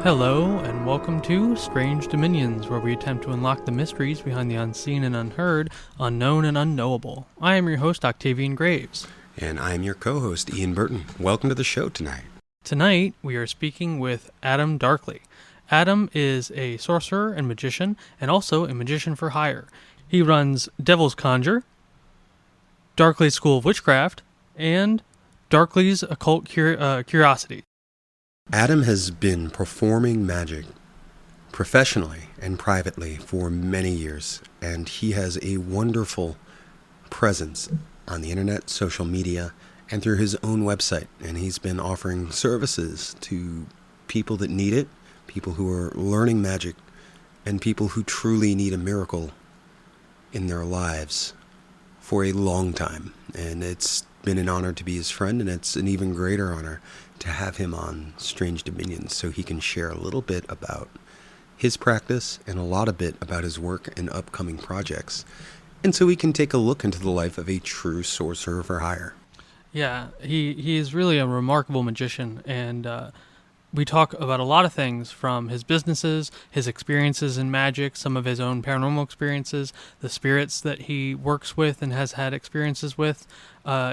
Hello, and welcome to Strange Dominions, where we attempt to unlock the mysteries behind the unseen and unheard, unknown and unknowable. I am your host, Octavian Graves. And I'm your co-host, Ian Burton. Welcome to the show tonight. Tonight, we are speaking with Adam Darkly. Adam is a sorcerer and magician, and also a magician for hire. He runs Devil's Conjure, Darkly's School of Witchcraft, and Darkly's Occult Curiosity. Adam has been performing magic professionally and privately for many years, and he has a wonderful presence on the internet, social media, and through his own website. And he's been offering services to people that need it, people who are learning magic, and people who truly need a miracle in their lives for a long time. And it's been an honor to be his friend, and it's an even greater honor to have him on Strange Dominions so he can share a little bit about his practice and a lot of bit about his work and upcoming projects. And so we can take a look into the life of a true sorcerer for hire. Yeah, he is really a remarkable magician, and we talk about a lot of things, from his businesses, his experiences in magic, some of his own paranormal experiences, the spirits that he works with and has had experiences with.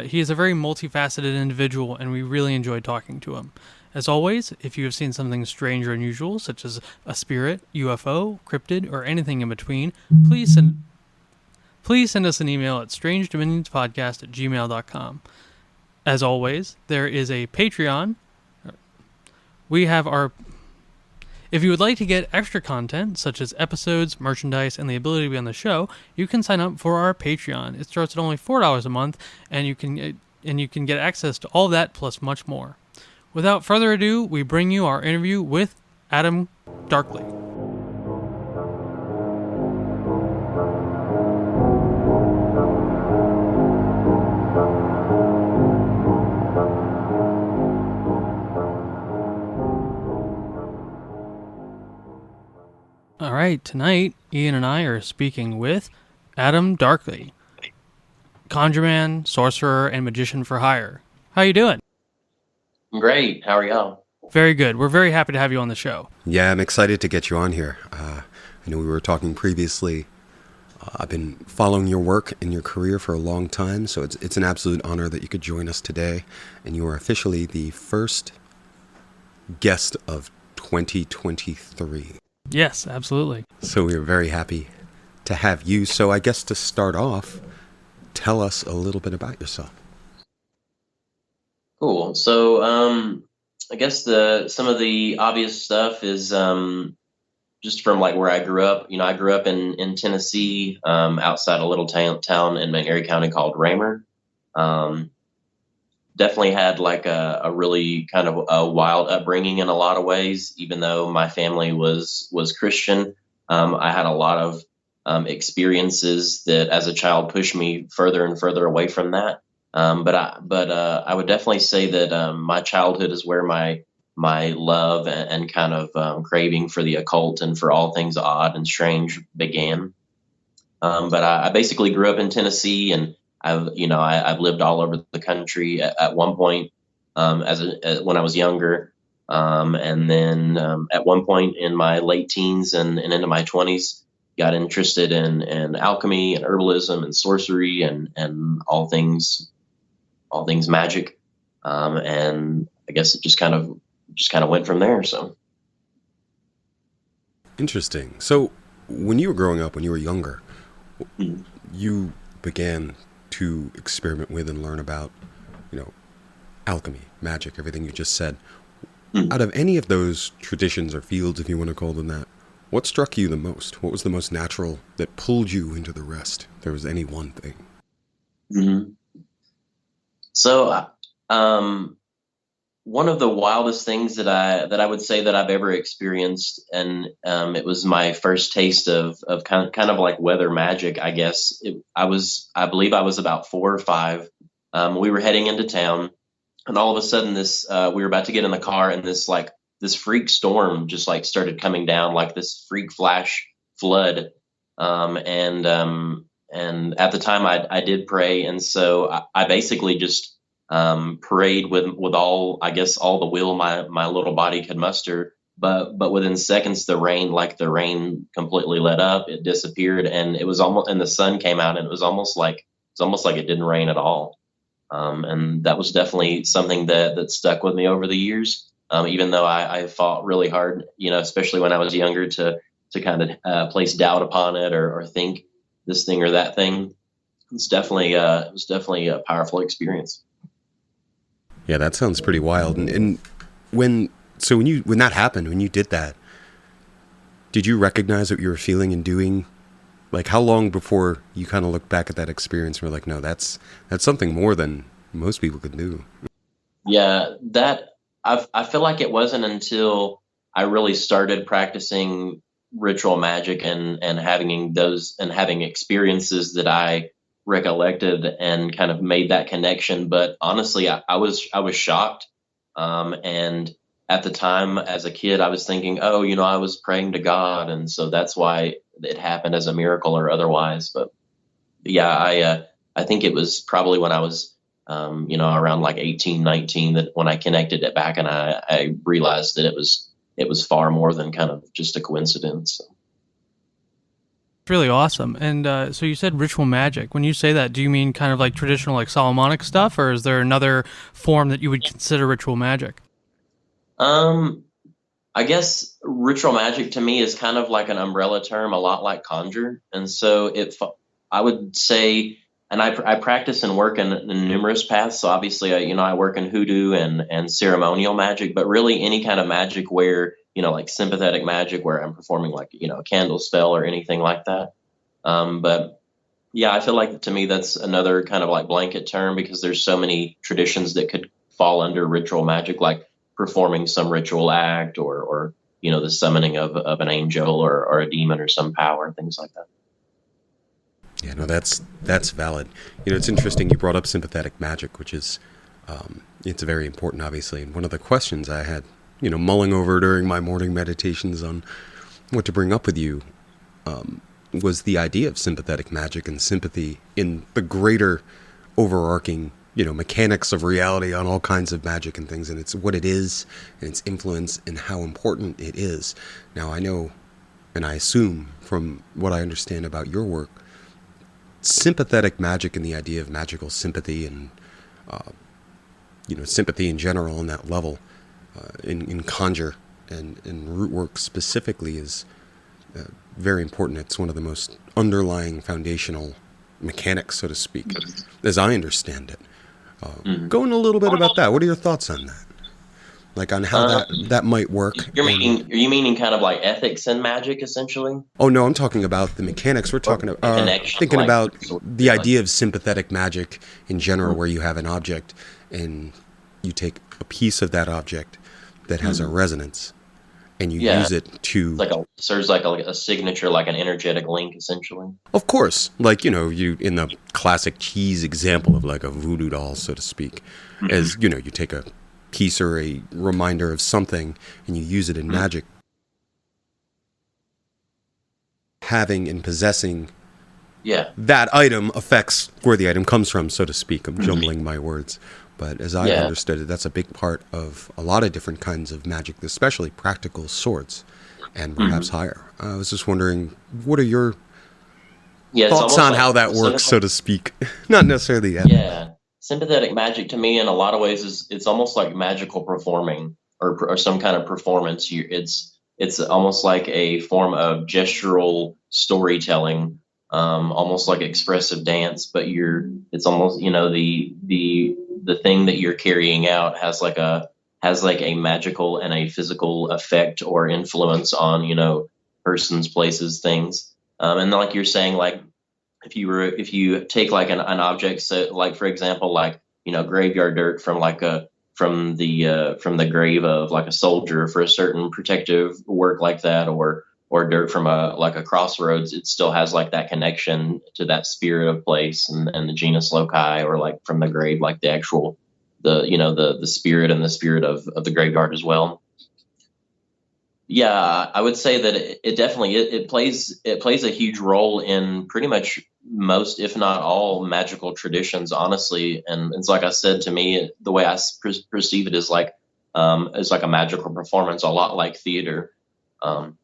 He is a very multifaceted individual, and we really enjoyed talking to him. As always, if you have seen something strange or unusual, such as a spirit, UFO, cryptid, or anything in between, please send us an email at strangedominionspodcast@gmail.com. As always, there is a Patreon. If you would like to get extra content, such as episodes, merchandise, and the ability to be on the show, you can sign up for our Patreon. It starts at only $4 a month, and you can get access to all of that plus much more. Without further ado, we bring you our interview with Adam Darkly. All right, tonight, Ian and I are speaking with Adam Darkly, conjureman, sorcerer, and magician for hire. How you doing? Great. How are y'all? Very good. We're very happy to have you on the show. Yeah, I'm excited to get you on here. I know we were talking previously. I've been following your work and your career for a long time, so it's an absolute honor that you could join us today. And you are officially the first guest of 2023. Yes, absolutely. So we are very happy to have you. So I guess to start off, tell us a little bit about yourself. Cool. So, I guess some of the obvious stuff is just from like where I grew up. You know, I grew up in Tennessee, outside a little town in Montgomery County called Raymer. Definitely had like a really kind of a wild upbringing in a lot of ways. Even though my family was Christian, I had a lot of experiences that as a child pushed me further and further away from that. But I would definitely say that my childhood is where my love and kind of craving for the occult and for all things odd and strange began. But I basically grew up in Tennessee, and I've lived all over the country at one point when I was younger, and then at one point in my late teens and into my 20s, got interested in alchemy and herbalism and sorcery and all things magic, and I guess it just kind of went from there. So Interesting. So when you were growing up, when you were younger, you began to experiment with and learn about, alchemy, magic, everything you just said. Out of any of those traditions or fields, if you want to call them that, what struck you the most? What was the most natural that pulled you into the rest? If there was any one thing. Mm-hmm. So, one of the wildest things that I would say that I've ever experienced, and it was my first taste of kind of like weather magic, I guess. I believe I was about 4 or 5. We were heading into town, and all of a sudden we were about to get in the car, and this freak storm just like started coming down, like this freak flash flood. And at the time I did pray, and so I basically just prayed with all, I guess, all the will my little body could muster, but within seconds the rain completely let up, it disappeared, and it was almost and the sun came out, and it was almost like it didn't rain at all. And that was definitely something that stuck with me over the years. Even though I fought really hard, especially when I was younger, to kind of place doubt upon it, or think this thing or that thing. It was definitely a powerful experience. Yeah, that sounds pretty wild. And when when that happened, when you did that, did you recognize what you were feeling and doing? Like, how long before you kind of looked back at that experience and were like, no, that's something more than most people could do? Yeah, I feel like it wasn't until I really started practicing ritual magic, and having experiences that I recollected and kind of made that connection. But honestly, I was shocked. And at the time, as a kid, I was thinking, oh, I was praying to God, and so that's why it happened as a miracle or otherwise. But yeah, I think it was probably when I was around like 18, 19, that when I connected it back, and I realized that it was far more than kind of just a coincidence. It's really awesome. And so you said ritual magic. When you say that, do you mean kind of like traditional, like Solomonic stuff, or is there another form that you would consider ritual magic? Um, I guess ritual magic to me is kind of like an umbrella term, a lot like conjure. And so I would say, and I practice and work in numerous paths. So obviously, I work in hoodoo and ceremonial magic, but really any kind of magic where, like sympathetic magic where I'm performing like, a candle spell or anything like that. But yeah, I feel like to me that's another kind of like blanket term, because there's so many traditions that could fall under ritual magic, like performing some ritual act, or the summoning of an angel, or a demon or some power, things like that. Yeah, no, that's valid. It's interesting you brought up sympathetic magic, which is it's very important, obviously. And one of the questions I had, mulling over during my morning meditations on what to bring up with you, was the idea of sympathetic magic and sympathy in the greater overarching, mechanics of reality on all kinds of magic and things. And it's what it is, and its influence, and how important it is. Now, I know, and I assume from what I understand about your work, sympathetic magic and the idea of magical sympathy and sympathy in general on that level, in Conjure and root work specifically, is very important. It's one of the most underlying foundational mechanics, so to speak, as I understand it. Go in a little bit about that. What are your thoughts on that? Like, on how that might work? Are you meaning kind of like ethics and magic, essentially? Oh no, I'm talking about the mechanics. We're talking The about connection, thinking like, about sort of, the like, idea of sympathetic magic in general, where you have an object and you take a piece of that object that has a resonance, and you yeah, use it to, like serves like a signature, like an energetic link, essentially. of course, like, you in the classic cheese example of like a voodoo doll, so to speak, as you take a piece or a reminder of something and you use it in magic. Having and possessing Yeah. that item affects where the item comes from, so to speak. I'm jumbling my words. But as I Yeah. understood it, that's a big part of a lot of different kinds of magic, especially practical sorts, and perhaps higher. I was just wondering, what are your Yeah, it's thoughts almost on like how that works, so to speak? Not necessarily the end. yeah. Sympathetic magic to me in a lot of ways is it's almost like magical performing, or some kind of performance. It's almost like a form of gestural storytelling, almost like expressive dance, but it's almost, the thing that you're carrying out has like a magical and a physical effect or influence on, persons, places, things. And like you're saying, like if you take like an object, so like for example, like, graveyard dirt from the grave of like a soldier for a certain protective work like that, or dirt from a crossroads, it still has like that connection to that spirit of place, and the genus loci, or like from the grave, like the actual, the spirit, and the spirit of the graveyard as well. Yeah, I would say that it definitely it plays a huge role in pretty much most, if not all, magical traditions, honestly. And it's like I said, to me, the way I perceive it is like, is like a magical performance, a lot like theater. Um,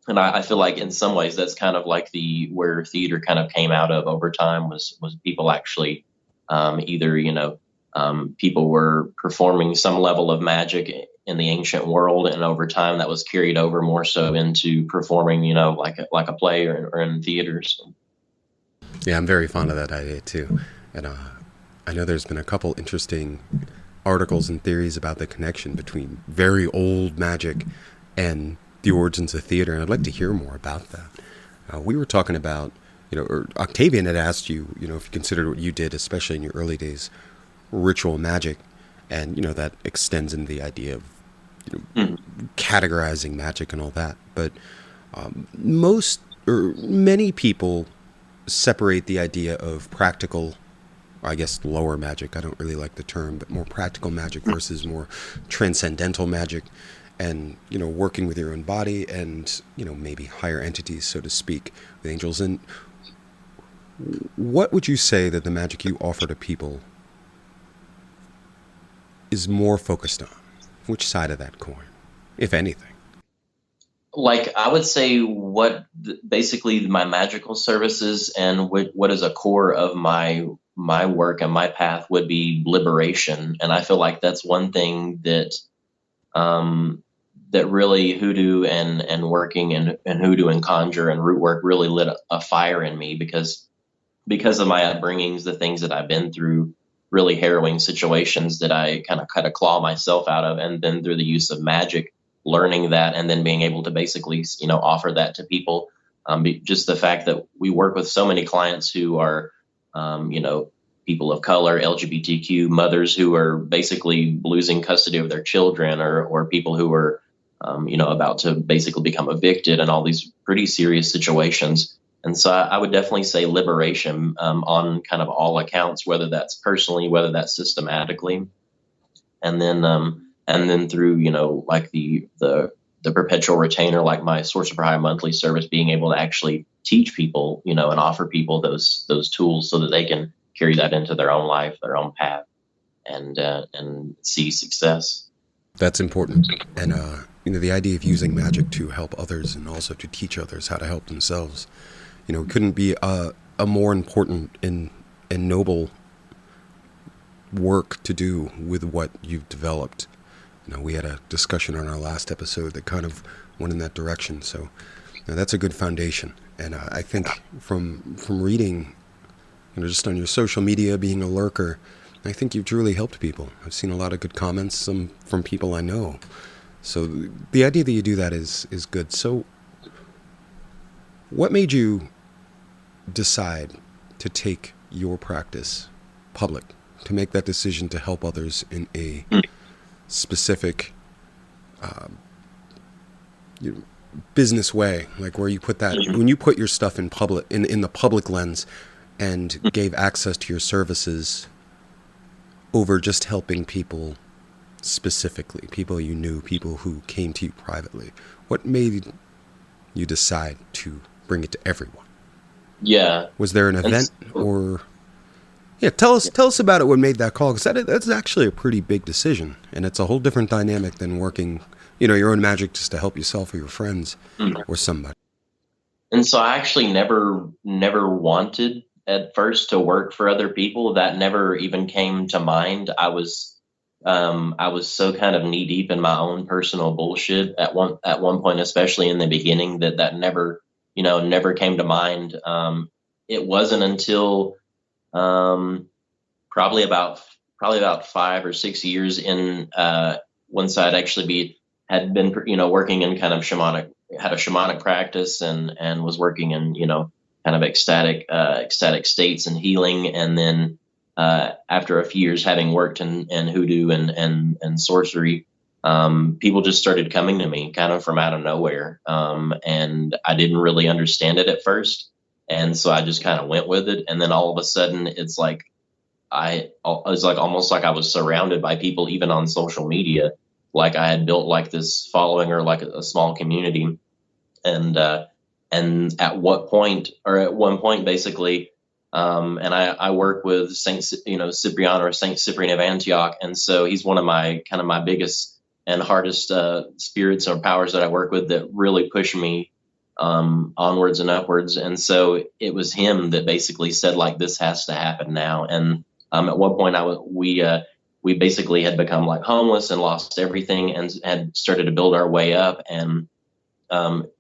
and I feel like in some ways that's kind of like the where theater kind of came out of over time was people actually either people were performing some level of magic in the ancient world, and over time that was carried over more so into performing, like a play or in theaters. Yeah, I'm very fond of that idea too. And I know there's been a couple interesting articles and theories about the connection between very old magic and the origins of theater, and I'd like to hear more about that. We were talking about, or Octavian had asked you, if you considered what you did, especially in your early days, ritual magic, and that extends into the idea of categorizing magic and all that. But most or many people separate the idea of practical, I guess lower magic, I don't really like the term, but more practical magic versus more transcendental magic, and working with your own body and maybe higher entities, so to speak, with angels. And what would you say that the magic you offer to people is more focused on? Which side of that coin, if anything? Like I would say basically my magical services and what is a core of my work and my path would be liberation. And I feel like that's one thing that really hoodoo and working and hoodoo and conjure and root work really lit a fire in me, because of my upbringings, the things that I've been through, really harrowing situations that I kind of cut a claw myself out of, and then through the use of magic, learning that, and then being able to basically, offer that to people. Just the fact that we work with so many clients who are, people of color, LGBTQ, mothers who are basically losing custody of their children, or people who are, about to basically become evicted, and all these pretty serious situations. And so I would definitely say liberation, on kind of all accounts, whether that's personally, whether that's systematically, and then through, like the perpetual retainer, like my Sorcerer for Hire monthly service, being able to actually teach people, and offer people those tools so that they can carry that into their own life, their own path, and see success. That's important. And the idea of using magic to help others and also to teach others how to help themselves, it couldn't be a more important and noble work to do with what you've developed. We had a discussion on our last episode that kind of went in that direction. So that's a good foundation. And I think from reading, just on your social media, being a lurker, I think you've truly helped people. I've seen a lot of good comments, some from people I know. So the idea that you do that is good. So what made you decide to take your practice public, to make that decision to help others in a specific business way, like where you put that, when you put your stuff in public, in the public lens, and gave access to your services over just helping people specifically, people you knew, people who came to you privately? What made you decide to bring it to everyone? Yeah. Was there an event or... Yeah, tell us about it. What made that call? Because that's actually a pretty big decision, and it's a whole different dynamic than working, your own magic just to help yourself or your friends or somebody. And so I actually never wanted at first to work for other people. That never even came to mind. I was so kind of knee deep in my own personal bullshit at one point, especially in the beginning, that never came to mind. It wasn't until probably about 5 or 6 years in, once I'd actually had been working in kind of had a shamanic practice, and was working in kind of ecstatic states and healing, and then after a few years having worked in hoodoo and sorcery, people just started coming to me kind of from out of nowhere, and I didn't really understand it at first. And so I just kind of went with it. And then all of a sudden it's like, it was like almost like I was surrounded by people, even on social media. Like I had built like this following, or like a small community. And at one point, basically, and I work with Saint, Cyprian, or Saint Cyprian of Antioch. And so he's one of my biggest and hardest spirits or powers that I work with that really push me onwards and upwards. And so it was him that basically said, like, this has to happen now. And at one point, we basically had become like homeless and lost everything and had started to build our way up. And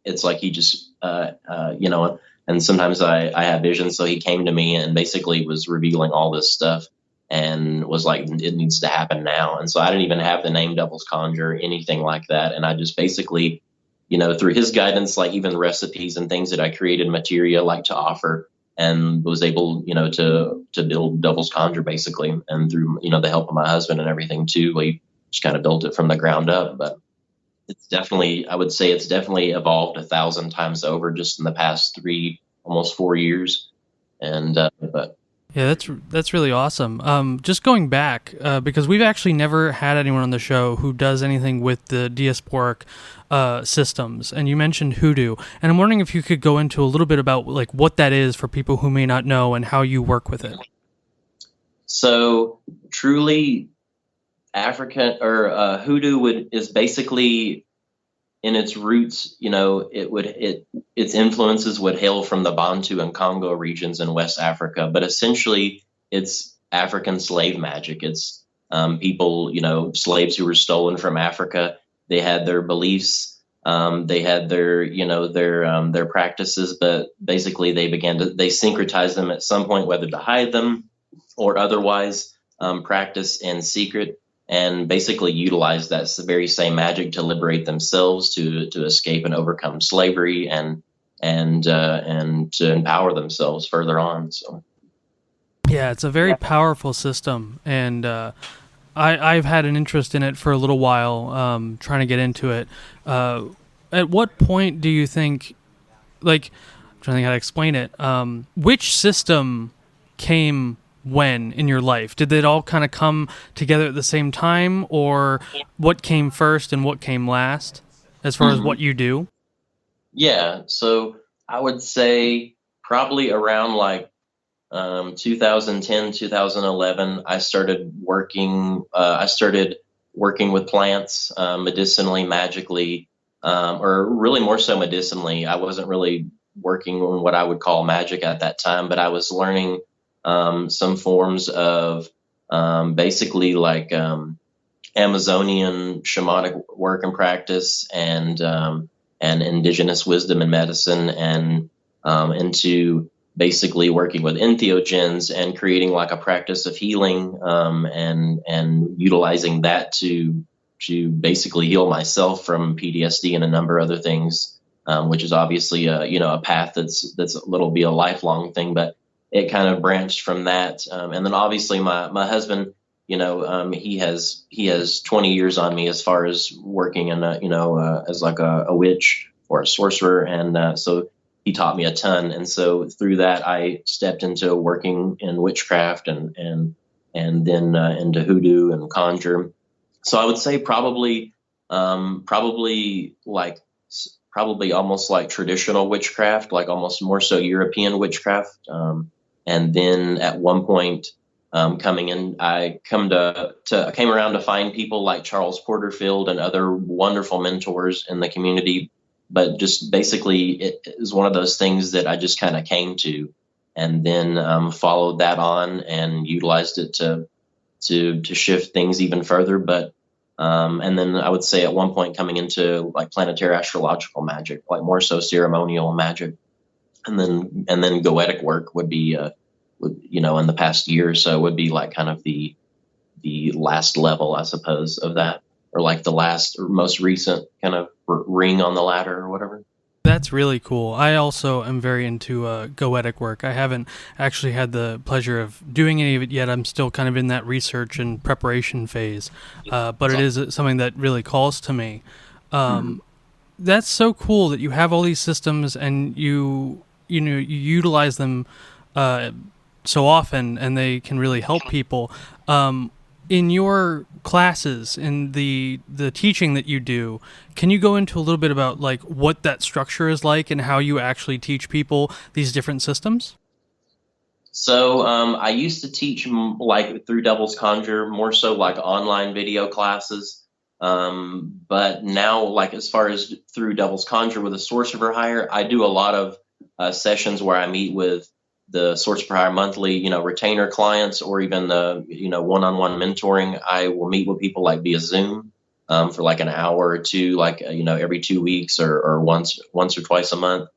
it's like he just, and sometimes I have visions. So he came to me and basically was revealing all this stuff and was like, it needs to happen now. And so I didn't even have the name Devil's Conjure, anything like that. And I just basically, through his guidance, like even recipes and things that I created materia like to offer, and was able, to build Devil's Conjure basically. And through, the help of my husband and everything too, we just kind of built it from the ground up. But I would say it's definitely evolved 1,000 times over just in the past almost 4 years. And, but Yeah, that's really awesome. Just going back, because we've actually never had anyone on the show who does anything with the diasporic systems, and you mentioned hoodoo, and I'm wondering if you could go into a little bit about like what that is for people who may not know and how you work with it. So truly, African or hoodoo is basically in its roots, its influences would hail from the Bantu and Congo regions in West Africa, but essentially it's African slave magic. It's people, slaves who were stolen from Africa. They had their beliefs, they had their practices, but basically they syncretize them at some point, whether to hide them or otherwise practice in secret, and basically utilize that very same magic to liberate themselves, to escape and overcome slavery, and to empower themselves further on. So, yeah, it's a very powerful system, and I've had an interest in it for a little while, trying to get into it. At what point do you think, like, I'm trying to think how to explain it, which system came when in your life? Did it all kind of come together at the same time, or what came first and what came last as far as what you do? Yeah, so I would say probably around like 2010, 2011, I started working with plants, medicinally, magically, or really more so medicinally. I wasn't really working on what I would call magic at that time, but I was learning some forms of basically like Amazonian shamanic work and practice, and indigenous wisdom and medicine, and into basically working with entheogens and creating like a practice of healing, and utilizing that to basically heal myself from PTSD and a number of other things, which is obviously a path that's be a lifelong thing, but it kind of branched from that. And then obviously my husband, he has 20 years on me as far as working in as like a witch or a sorcerer. And so he taught me a ton. And so through that, I stepped into working in witchcraft and then into hoodoo and conjure. So I would say probably almost like traditional witchcraft, like almost more so European witchcraft. And then at one point, coming in, I came around to find people like Charles Porterfield and other wonderful mentors in the community. But just basically, it is one of those things that I just kind of came to, and then followed that on and utilized it to shift things even further. But and then I would say at one point coming into like planetary astrological magic, like more so ceremonial magic. And then goetic work would be, in the past year or so would be like kind of the last level, I suppose, of that, or like the last or most recent kind of ring on the ladder or whatever. That's really cool. I also am very into goetic work. I haven't actually had the pleasure of doing any of it yet. I'm still kind of in that research and preparation phase, but it is something that really calls to me. That's so cool that you have all these systems and you utilize them so often, and they can really help people. In your classes, in the teaching that you do, can you go into a little bit about like what that structure is like and how you actually teach people these different systems? So I used to teach like through Devil's Conjure more so like online video classes. But now, like as far as through Devil's Conjure with a sorcerer hire, I do a lot of sessions where I meet with the sorcerer hire monthly, retainer clients, or even the one-on-one mentoring. I will meet with people like via Zoom for like an hour or two, like every 2 weeks or once or twice a month.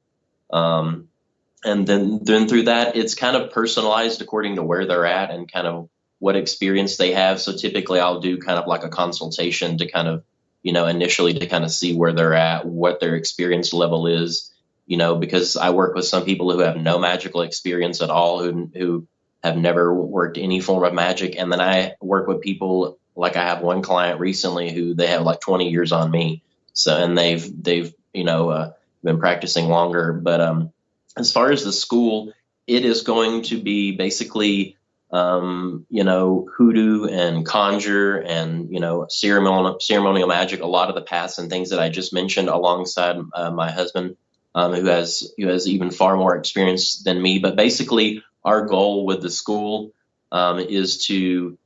And then through that, it's kind of personalized according to where they're at and kind of what experience they have. So typically I'll do kind of like a consultation to kind of, initially to kind of see where they're at, what their experience level is, because I work with some people who have no magical experience at all, who have never worked any form of magic. And then I work with people, like I have one client recently who they have like 20 years on me. So, and they've, been practicing longer, but, as far as the school, it is going to be basically, hoodoo and conjure and, ceremonial magic, a lot of the paths and things that I just mentioned alongside my husband, who has even far more experience than me. But basically, our goal with the school is to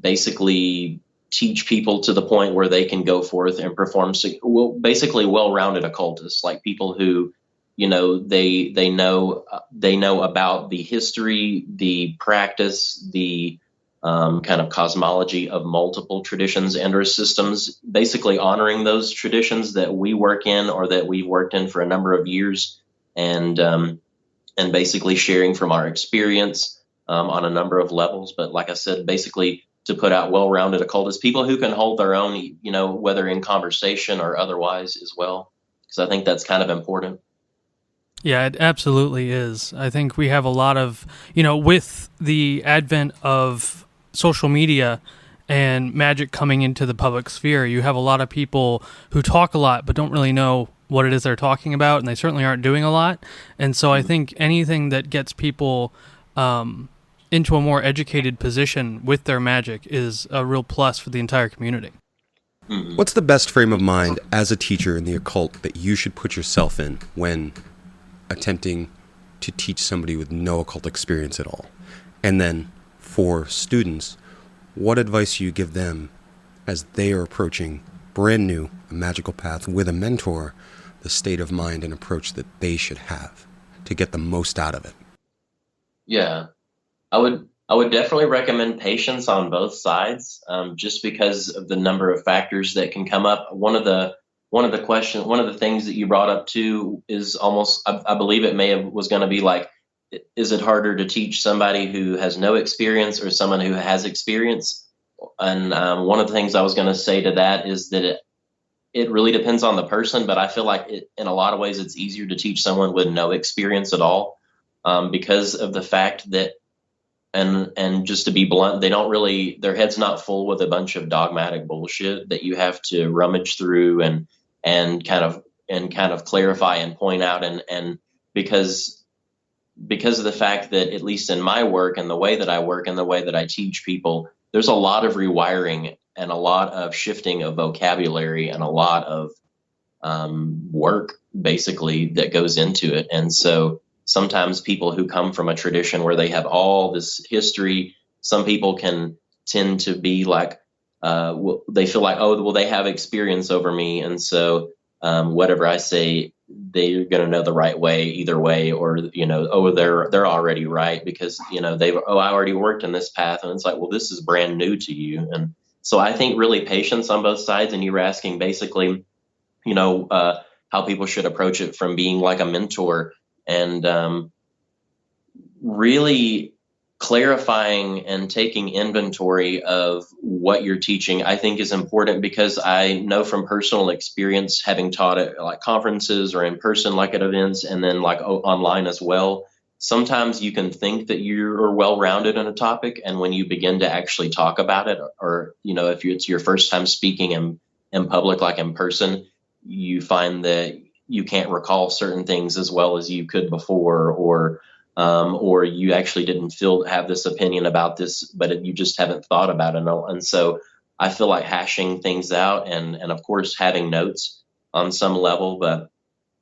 basically teach people to the point where they can go forth and perform basically well-rounded occultists, like people who they know about the history, the practice, the kind of cosmology of multiple traditions and or systems, basically honoring those traditions that we work in or that we've worked in for a number of years, and basically sharing from our experience on a number of levels. But like I said, basically to put out well-rounded occultists, people who can hold their own, whether in conversation or otherwise as well, because I think that's kind of important. Yeah, it absolutely is. I think we have a lot of, with the advent of social media and magic coming into the public sphere, you have a lot of people who talk a lot but don't really know what it is they're talking about, and they certainly aren't doing a lot. And so I think anything that gets people into a more educated position with their magic is a real plus for the entire community. What's the best frame of mind as a teacher in the occult that you should put yourself in when attempting to teach somebody with no occult experience at all? And then for students, what advice you give them as they are approaching brand new a magical path with a mentor, the state of mind and approach that they should have to get the most out of it? Yeah, I would definitely recommend patience on both sides, just because of the number of factors that can come up. One of the things that you brought up too is almost, I believe it was going to be like, is it harder to teach somebody who has no experience or someone who has experience? And one of the things I was going to say to that is that it really depends on the person, but I feel like in a lot of ways it's easier to teach someone with no experience at all, because of the fact that, and just to be blunt, their head's not full with a bunch of dogmatic bullshit that you have to rummage through and kind of clarify and point out, and because of the fact that, at least in my work and the way that I work and the way that I teach people, there's a lot of rewiring and a lot of shifting of vocabulary and a lot of work basically that goes into it. And so sometimes people who come from a tradition where they have all this history, some people can tend to be like, they feel like, oh, well, they have experience over me, and so whatever I say, they're going to know the right way either way, or oh, they're already right because I already worked in this path, and it's like, well, this is brand new to you. And so I think really patience on both sides. And you were asking basically, how people should approach it from being like a mentor, and really clarifying and taking inventory of what you're teaching, I think is important, because I know from personal experience, having taught at like conferences or in person, like at events, and then like online as well, sometimes you can think that you're well-rounded in a topic, and when you begin to actually talk about it, or if it's your first time speaking in public, like in person, you find that you can't recall certain things as well as you could before, or you actually didn't have this opinion about this, but you just haven't thought about it. And so I feel like hashing things out, and of course having notes on some level,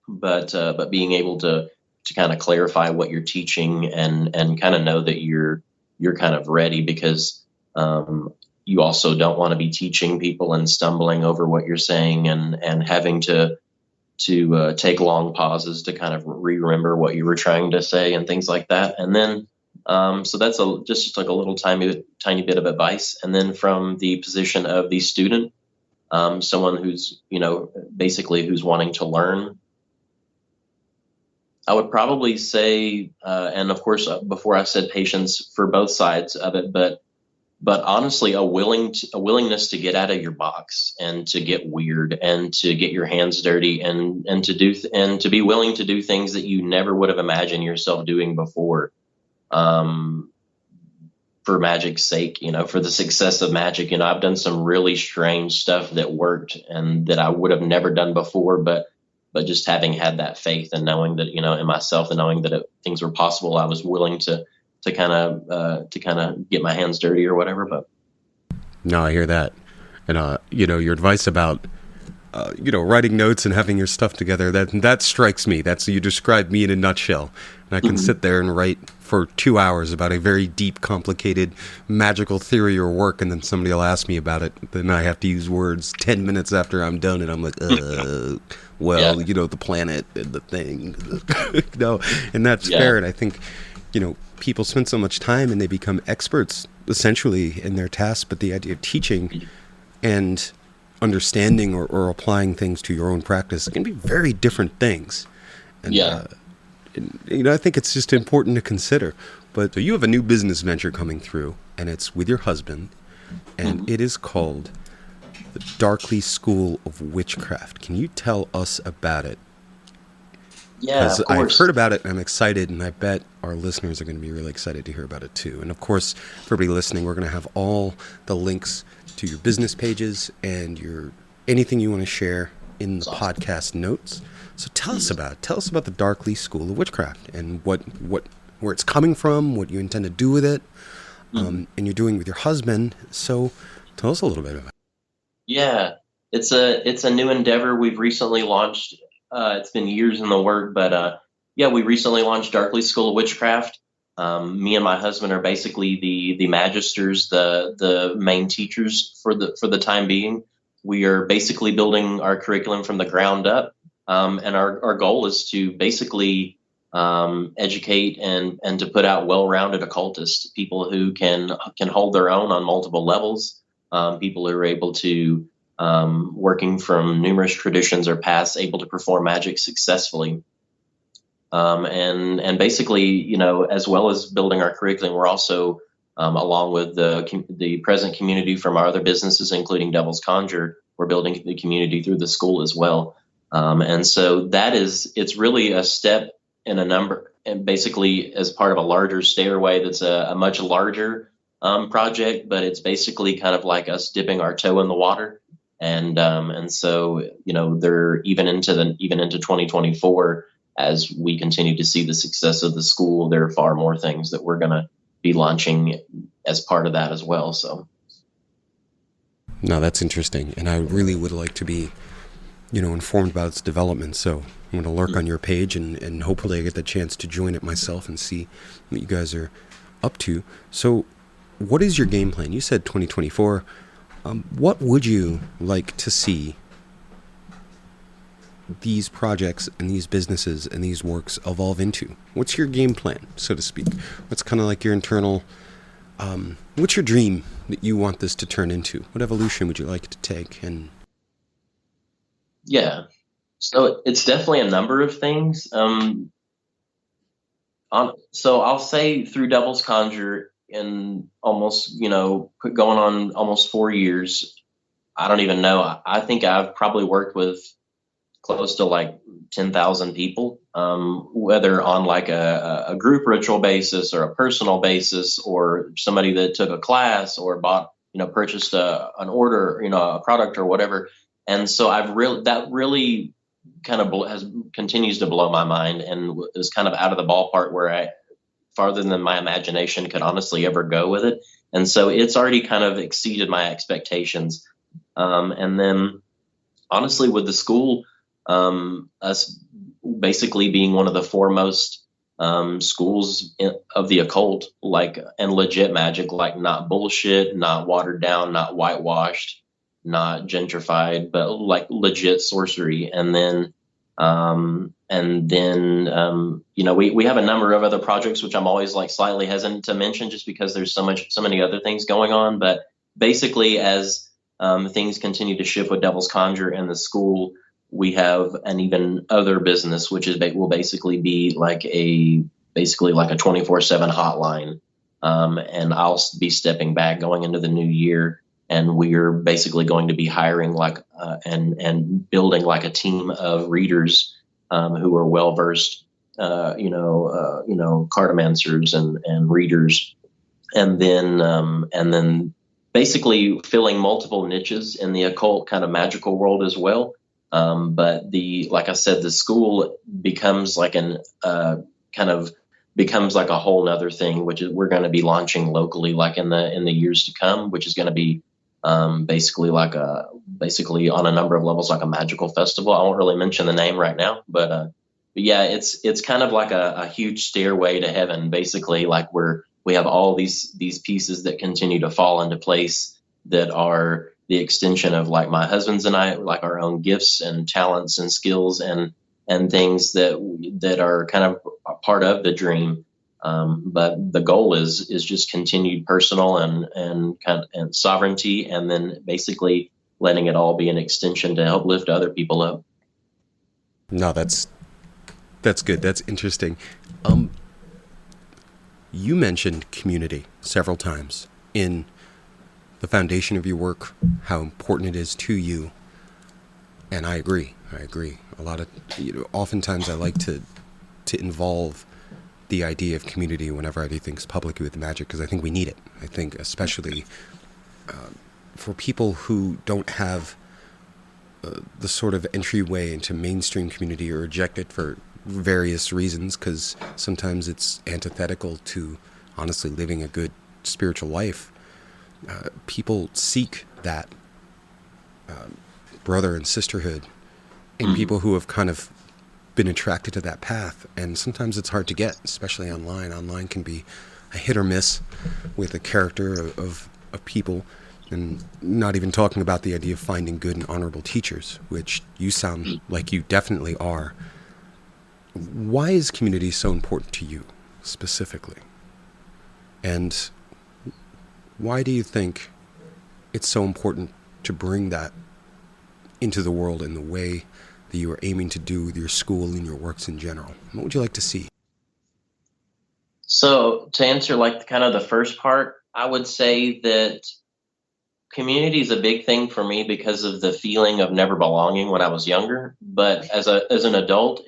but being able to kind of clarify what you're teaching and kind of know that you're kind of ready, because you also don't want to be teaching people and stumbling over what you're saying and having to take long pauses to kind of remember what you were trying to say and things like that. And then, so that's just like a little tiny bit of advice. And then from the position of the student, someone who's, basically who's wanting to learn, I would probably say, and of course, before I said patience for both sides of it, but honestly, a willingness to get out of your box and to get weird and to get your hands dirty and to be willing to do things that you never would have imagined yourself doing before, for magic's sake, for the success of magic. I've done some really strange stuff that worked and that I would have never done before, but just having had that faith and knowing that, in myself and knowing that things were possible, I was willing to kind of get my hands dirty or whatever. But No, I hear that. And, your advice about, writing notes and having your stuff together, that strikes me. You described me in a nutshell. And I can sit there and write for 2 hours about a very deep, complicated, magical theory or work, and then somebody will ask me about it. Then I have to use words 10 minutes after I'm done, and I'm like, well, Yeah. the planet and the thing. No, and that's Yeah. fair. And I think, people spend so much time and they become experts, essentially, in their tasks, but the idea of teaching and understanding or applying things to your own practice can be very different things. And, Yeah. I think it's just important to consider. But so you have a new business venture coming through, and it's with your husband, and it is called the Darkly School of Witchcraft. Can you tell us about it? Yeah, Because of I've course. heard about it, and I'm excited, and I bet our listeners are going to be really excited to hear about it too. And of course, for everybody listening, we're going to have all the links to your business pages and anything you want to share in the podcast notes. So tell us about it. Tell us about the Darkly School of Witchcraft and where it's coming from, what you intend to do with it, and you're doing with your husband. So tell us a little bit about it. Yeah, it's a new endeavor we've recently launched. It's been years in the work, but yeah, we recently launched Darkly School of Witchcraft. Me and my husband are basically the magisters, the main teachers for the time being. We are basically building our curriculum from the ground up, and our goal is to basically educate and to put out well-rounded occultists, people who can hold their own on multiple levels, people who are able to working from numerous traditions or paths, able to perform magic successfully. And basically, as well as building our curriculum, we're also, along with the present community from our other businesses, including Devil's Conjure, we're building the community through the school as well. And so it's really a step in a number, and basically as part of a larger stairway that's a much larger project, but it's basically kind of like us dipping our toe in the water. And so, they're even into 2024, as we continue to see the success of the school, there are far more things that we're going to be launching as part of that as well. So. No, that's interesting. And I really would like to be, informed about its development. So I'm going to lurk on your page and hopefully I get the chance to join it myself and see what you guys are up to. So what is your game plan? You said 2024. What would you like to see these projects and these businesses and these works evolve into? What's your game plan, so to speak? What's kind of like your internal, what's your dream that you want this to turn into? What evolution would you like it to take? And Yeah, so it's definitely a number of things. So I'll say through Devil's Conjure in almost, going on almost 4 years, I don't even know. I think I've probably worked with close to like 10,000 people, whether on like a group ritual basis or a personal basis, or somebody that took a class or bought, purchased an order, a product or whatever. And so that really kind of continues to blow my mind, and is kind of out of the ballpark where farther than my imagination could honestly ever go with it. And so it's already kind of exceeded my expectations. And then honestly, with the school, us basically being one of the foremost schools of the occult, like, and legit magic, like not bullshit, not watered down, not whitewashed, not gentrified, but like legit sorcery. We have a number of other projects, which I'm always like slightly hesitant to mention just because there's so many other things going on. But basically, as things continue to shift with Devil's Conjure and the school, we have an even other business, which will basically be like a 24/7 hotline. And I'll be stepping back going into the new year, and we're basically going to be hiring and building like a team of readers who are well versed, cartomancers and readers, and then basically filling multiple niches in the occult kind of magical world as well. But like I said, the school becomes like becomes like a whole nother thing, which is we're going to be launching locally, like in the years to come, which is going to be basically on a number of levels like a magical festival. I won't really mention the name right now, but yeah, it's kind of like a huge stairway to heaven, basically. Like we have all these pieces that continue to fall into place that are the extension of like my husband's and I, like our own gifts and talents and skills and things that are kind of a part of the dream. But the goal is just continued personal and sovereignty, and then basically letting it all be an extension to help lift other people up. No, that's good. That's interesting. You mentioned community several times in the foundation of your work, how important it is to you. And I agree. A lot of, oftentimes I like to involve the idea of community whenever I do things publicly with magic, because I think we need it. I think especially for people who don't have the sort of entryway into mainstream community or reject it for various reasons, because sometimes it's antithetical to honestly living a good spiritual life. People seek that brother and sisterhood in people who have kind of been attracted to that path, and sometimes it's hard to get, especially online. Online can be a hit or miss with a character of people, and not even talking about the idea of finding good and honorable teachers, which you sound like you definitely are. Why is community so important to you specifically? And why do you think it's so important to bring that into the world in the way that you are aiming to do with your school and your works in general? What would you like to see? So to answer like kind of the first part, I would say that community is a big thing for me because of the feeling of never belonging when I was younger. But as an adult,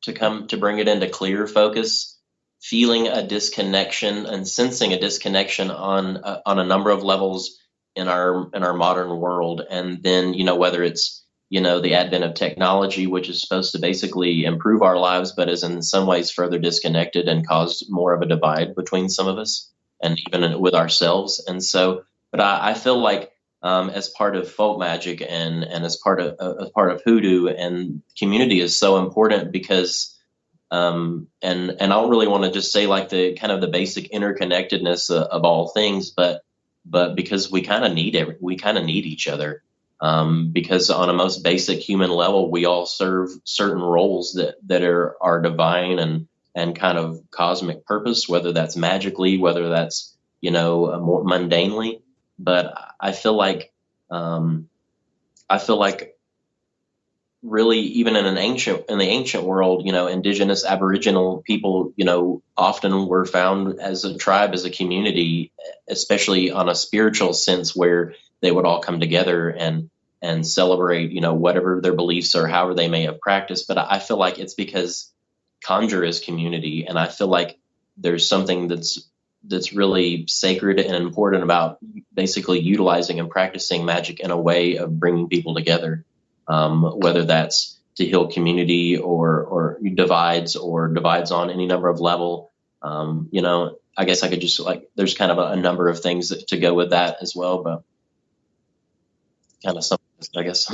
to bring it into clear focus, feeling a disconnection and sensing a disconnection on a number of levels in our modern world, and then whether it's the advent of technology, which is supposed to basically improve our lives, but is in some ways further disconnected and caused more of a divide between some of us and even with ourselves. And so, but I feel like as part of folk magic and as part of hoodoo, and community is so important because and I don't really want to just say like the kind of the basic interconnectedness of all things, but because we kind of need each other. Because on a most basic human level, we all serve certain roles that are divine and kind of cosmic purpose, whether that's magically, whether that's more mundanely. But I feel like really, even in the ancient world, indigenous Aboriginal people, often were found as a tribe, as a community, especially on a spiritual sense, where they would all come together and celebrate, whatever their beliefs or however they may have practiced. But I feel like it's because Conjure is community, and I feel like there's something that's really sacred and important about basically utilizing and practicing magic in a way of bringing people together. Whether that's to heal community or divides on any number of level. I guess I could just there's kind of a number of things to go with that as well, but kind of something, I guess.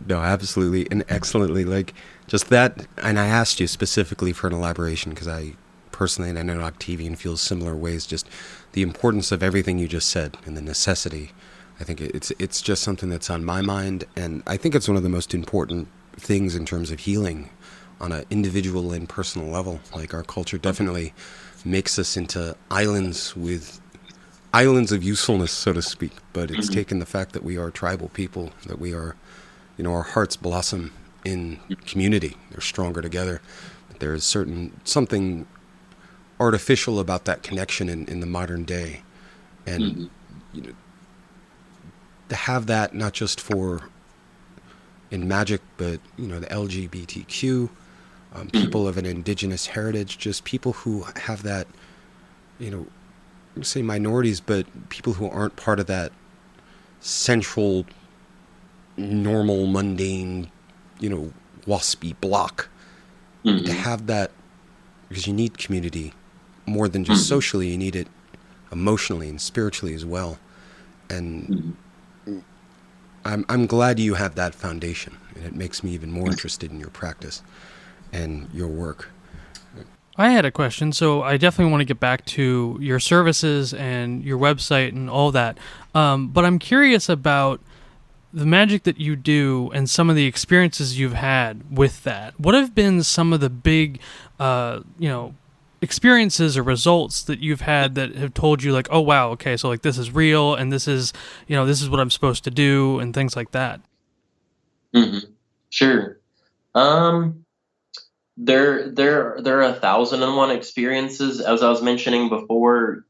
No, absolutely and excellently. Like just that, and I asked you specifically for an elaboration because I personally, and I know Octavian feels similar ways. Just the importance of everything you just said and the necessity. I think it's just something that's on my mind, and I think it's one of the most important things in terms of healing on an individual and personal level. Like, our culture definitely makes us into islands of usefulness, so to speak. But it's taken the fact that we are tribal people, that we are, our hearts blossom in community. They're stronger together. But there is something artificial about that connection in the modern day, and to have that not just for in magic, but the LGBTQ, people of an indigenous heritage, just people who have that, say minorities, but people who aren't part of that central, normal, mundane, waspy block. To have that, because you need community more than just socially, you need it emotionally and spiritually as well. And I'm glad you have that foundation, and it makes me even more interested in your practice and your work. I had a question, so I definitely want to get back to your services and your website and all that. But I'm curious about the magic that you do and some of the experiences you've had with that. What have been some of the big, experiences or results that you've had that have told you, like, oh wow, okay, so like this is real, and this is what I'm supposed to do, and things like that? Sure. Um, there are 1,001 experiences, as I was mentioning before.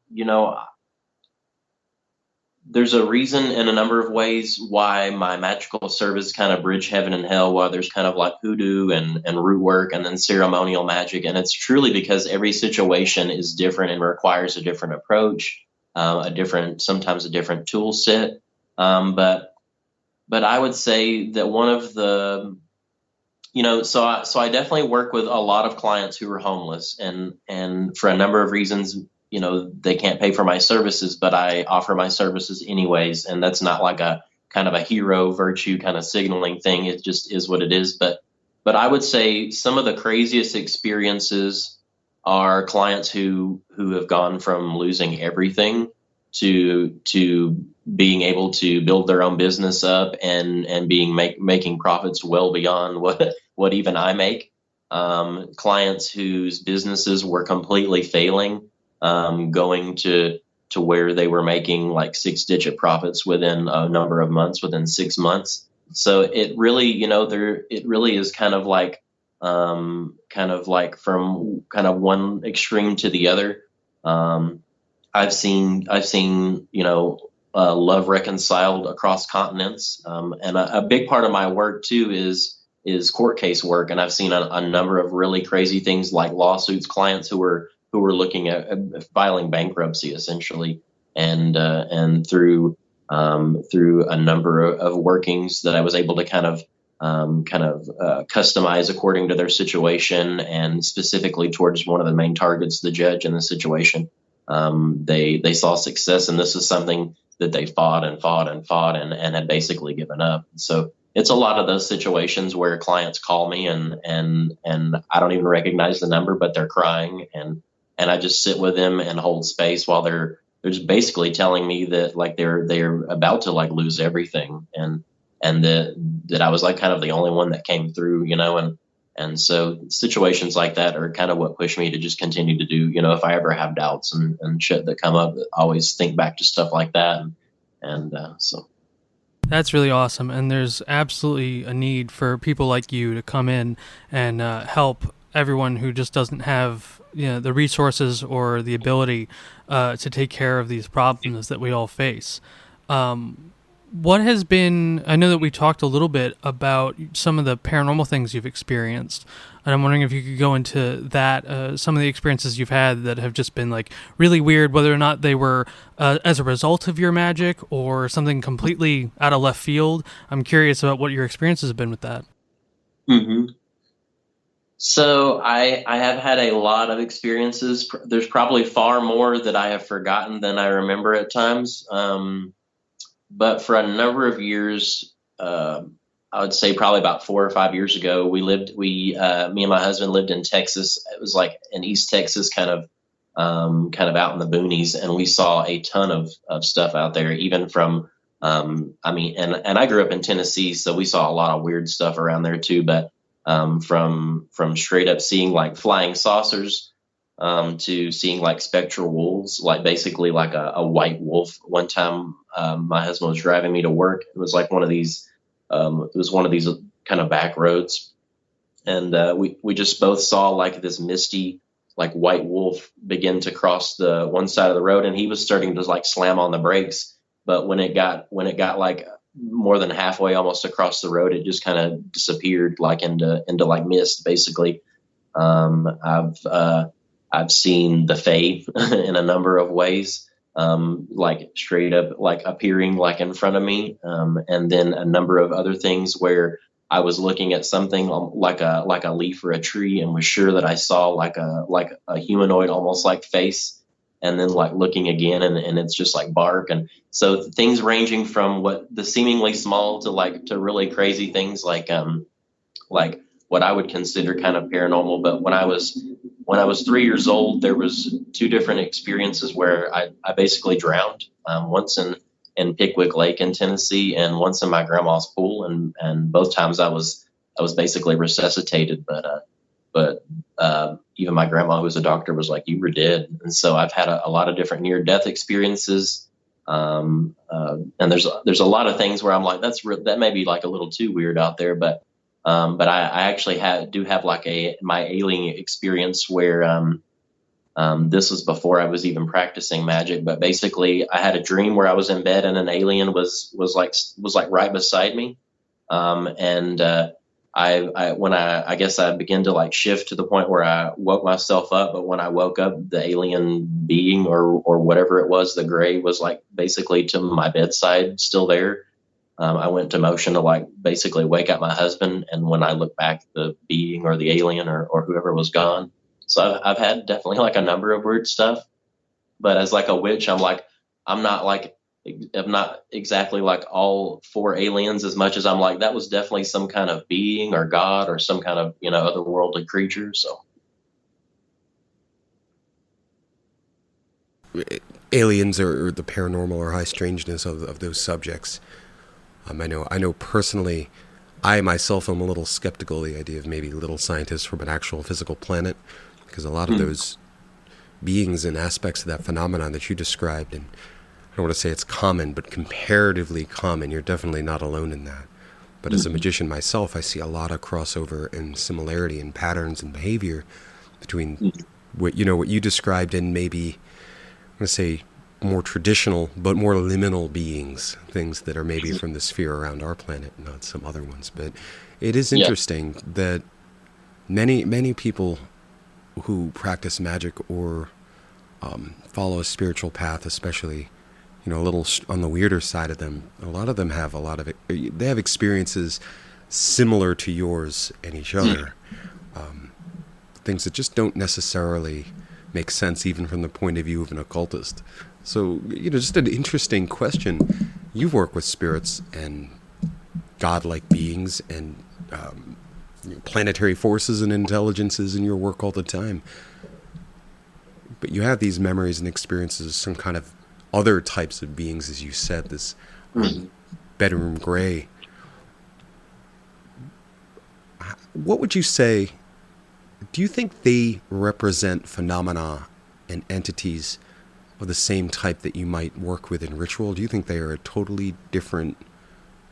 There's a reason in a number of ways why my magical service kind of bridge heaven and hell, while there's kind of like hoodoo and root work and then ceremonial magic. And it's truly because every situation is different and requires a different approach, sometimes a different tool set. But I would say that one of the, so I definitely work with a lot of clients who are homeless, and for a number of reasons, they can't pay for my services, but I offer my services anyways. And that's not like a kind of a hero virtue kind of signaling thing. It just is what it is. But I would say some of the craziest experiences are clients who have gone from losing everything to being able to build their own business up and making profits well beyond what even I make. Clients whose businesses were completely failing, going to where they were making like 6-digit profits within a number of months, within 6 months. So it really, it really is kind of like from kind of one extreme to the other. I've seen love reconciled across continents, and a big part of my work too is court case work, and I've seen a number of really crazy things like lawsuits, clients who were looking at filing bankruptcy essentially, and through a number of workings that I was able to kind of customize according to their situation, and specifically towards one of the main targets, the judge in the situation. They saw success, and this is something that they fought and had basically given up. So it's a lot of those situations where clients call me and I don't even recognize the number, but they're crying, and I just sit with them and hold space while they're just basically telling me that like they're about to like lose everything, and that I was like kind of the only one that came through, and so situations like that are kind of what push me to just continue to do, if I ever have doubts and shit that come up, I always think back to stuff like that. So. That's really awesome, and there's absolutely a need for people like you to come in and help everyone who just doesn't have the resources or the ability to take care of these problems that we all face. What has been, I know that we talked a little bit about some of the paranormal things you've experienced, and I'm wondering if you could go into that, some of the experiences you've had that have just been like really weird, whether or not they were as a result of your magic or something completely out of left field. I'm curious about what your experiences have been with that. Mm-hmm. So I have had a lot of experiences. There's probably far more that I have forgotten than I remember at times. But for a number of years, I would say probably about 4 or 5 years ago. Me and my husband lived in Texas. It was like in East Texas, kind of out in the boonies, and we saw a ton of stuff out there, even from, I mean, and I grew up in Tennessee, so we saw a lot of weird stuff around there too. But from straight up seeing like flying saucers, to seeing like spectral wolves, like basically like a white wolf. One time, my husband was driving me to work. It was like it was one of these kind of back roads, and we just both saw like this misty like white wolf begin to cross the one side of the road, and he was starting to like slam on the brakes. But when it got like more than halfway almost across the road, it just kind of disappeared like into like mist basically. I've seen the Fae in a number of ways, like straight up like appearing like in front of me, and then a number of other things where I was looking at something like a leaf or a tree, and was sure that I saw like a humanoid almost like face, and then like looking again, and it's just like bark. And so things ranging from what the seemingly small to like to really crazy things like what I would consider kind of paranormal. But when I was 3 years old, there was two different experiences where I basically drowned. Once in Pickwick Lake in Tennessee, and once in my grandma's pool, and both times I was basically resuscitated. But even my grandma, who was a doctor, was like, "You were dead." And so I've had a lot of different near death experiences. And there's a lot of things where I'm like, that may be like a little too weird out there, but I actually do have like my alien experience where this was before I was even practicing magic. But basically, I had a dream where I was in bed and an alien was like right beside me, and I guess I began to like shift to the point where I woke myself up. But when I woke up, the alien being or whatever it was, the gray, was like basically to my bedside, still there. I went to motion to like basically wake up my husband, and when I looked back, the being or the alien or whoever was gone. So I've had definitely like a number of weird stuff. But as like a witch, I'm not like I'm not exactly like all for aliens, as much as I'm like that was definitely some kind of being or God or some kind of otherworldly creature. So Aliens or the paranormal or high strangeness of those subjects. I know personally, I myself am a little skeptical of the idea of maybe little scientists from an actual physical planet, because a lot of those beings and aspects of that phenomenon that you described, and I don't want to say it's common, but comparatively common, you're definitely not alone in that. But as a magician myself, I see a lot of crossover and similarity in patterns and behavior between what you described and maybe, I'm going to say, more traditional but more liminal beings, things that are maybe from the sphere around our planet, not some other ones. But it is interesting that many people who practice magic or follow a spiritual path, especially a little on the weirder side of them, a lot of them have they have experiences similar to yours and each other, things that just don't necessarily make sense even from the point of view of an occultist. So, just an interesting question. You work with spirits and godlike beings and planetary forces and intelligences in your work all the time. But you have these memories and experiences of some kind of other types of beings, as you said, this bedroom gray. What would you say, do you think they represent phenomena and entities of the same type that you might work with in ritual? Do you think they are a totally different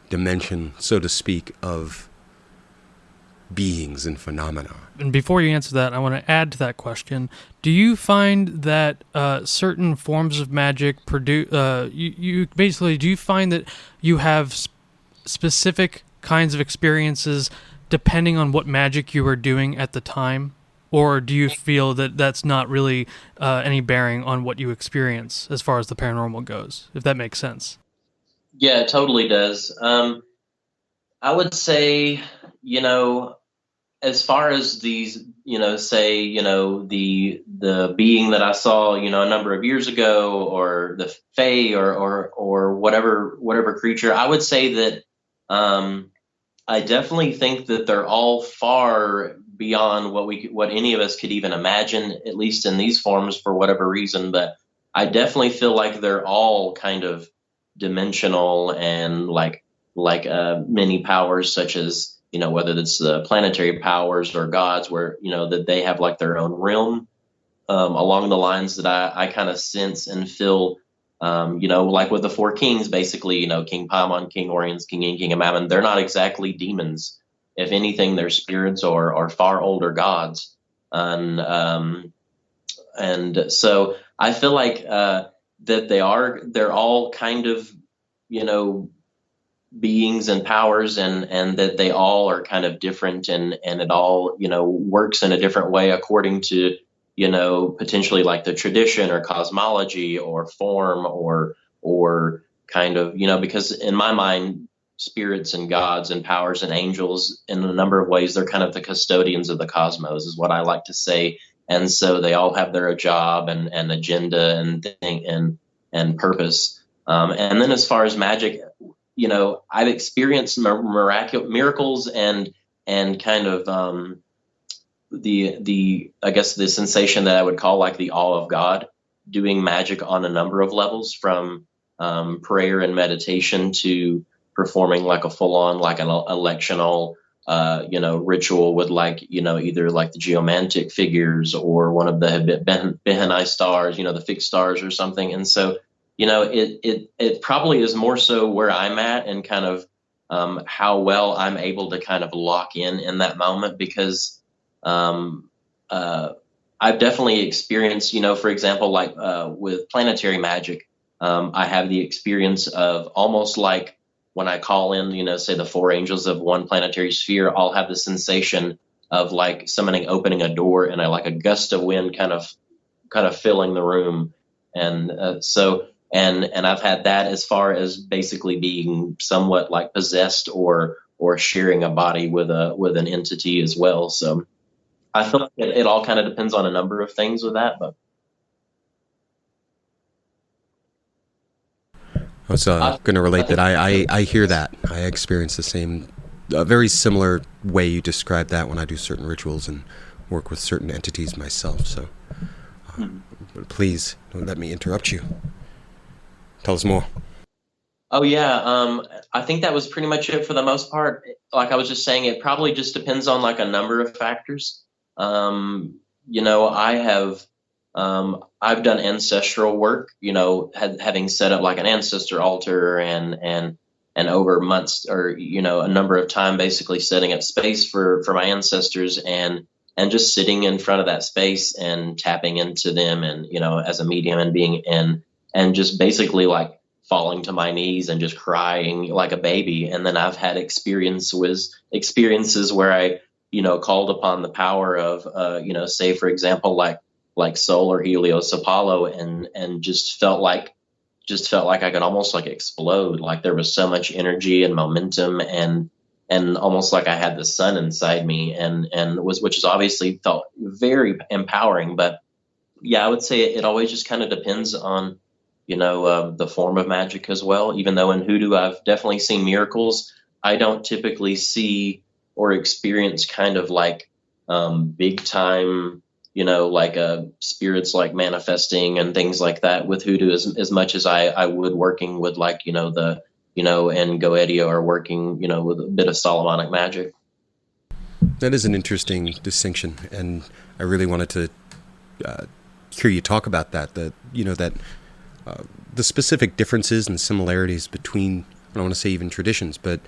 dimension, so to speak, of beings and phenomena? And before you answer that, I want to add to that question. Do you find that certain forms of magic produce, you basically, do you find that you have specific kinds of experiences depending on what magic you are doing at the time? Or do you feel that that's not really any bearing on what you experience as far as the paranormal goes, if that makes sense? yeah, it totally does. I would say, as far as these, say, the being that I saw, a number of years ago, or the Fae, or whatever creature, I would say that I definitely think that they're all far beyond what any of us could even imagine, at least in these forms for whatever reason. But I definitely feel like they're all kind of dimensional and like many powers, such as whether it's the planetary powers or gods, where that they have like their own realm, along the lines that I kind of sense and feel, like with the four kings, basically, King Paimon, King Oriens, King In, King of Mammon, they're not exactly demons. If anything, they're spirits or far older gods. And so I feel like that they're all kind of, you know, beings and powers, and that they all are kind of different, and it all works in a different way according to potentially like the tradition or cosmology or form or kind of because in my mind spirits and gods and powers and angels in a number of ways they're kind of the custodians of the cosmos is what I like to say, and so they all have their job and agenda and thing and purpose. And then as far as magic, I've experienced miracles and kind of the I guess the sensation that I would call like the awe of God, doing magic on a number of levels, from prayer and meditation to performing like a full on like an electional ritual with like either like the geomantic figures or one of the Behani stars, the fixed stars or something. And so it probably is more so where I'm at and kind of how well I'm able to kind of lock in that moment, because um, uh, I've definitely experienced, for example, like with planetary magic, I have the experience of almost like when I call in, say the four angels of one planetary sphere, I'll have the sensation of like somebody opening a door and like a gust of wind kind of filling the room. And and I've had that as far as basically being somewhat like possessed or sharing a body with an entity as well. So I feel like it all kind of depends on a number of things with that, but I was I going to I relate that think I hear that. I experience the same, a very similar way you describe that when I do certain rituals and work with certain entities myself. So please don't let me interrupt you. Tell us more. Oh yeah, I think that was pretty much it for the most part. Like I was just saying, it probably just depends on like a number of factors. I have I've done ancestral work, having set up like an ancestor altar and over months or a number of time basically setting up space for my ancestors and just sitting in front of that space and tapping into them and as a medium and being and just basically like falling to my knees and just crying like a baby. And then I've had experiences where I, called upon the power of, say for example, like Sol or Helios Apollo, and just felt like I could almost like explode. Like there was so much energy and momentum and almost like I had the sun inside me, and was which is obviously felt very empowering. But yeah, I would say it always just kind of depends on the form of magic as well. Even though in hoodoo I've definitely seen miracles, I don't typically see or experience kind of like big time, like spirits like manifesting and things like that with hoodoo as much as I would working with like the and Goetia, or working with a bit of Solomonic magic. That is an interesting distinction, and I really wanted to uh, hear you talk about that. That the specific differences and similarities between, I don't want to say even traditions, but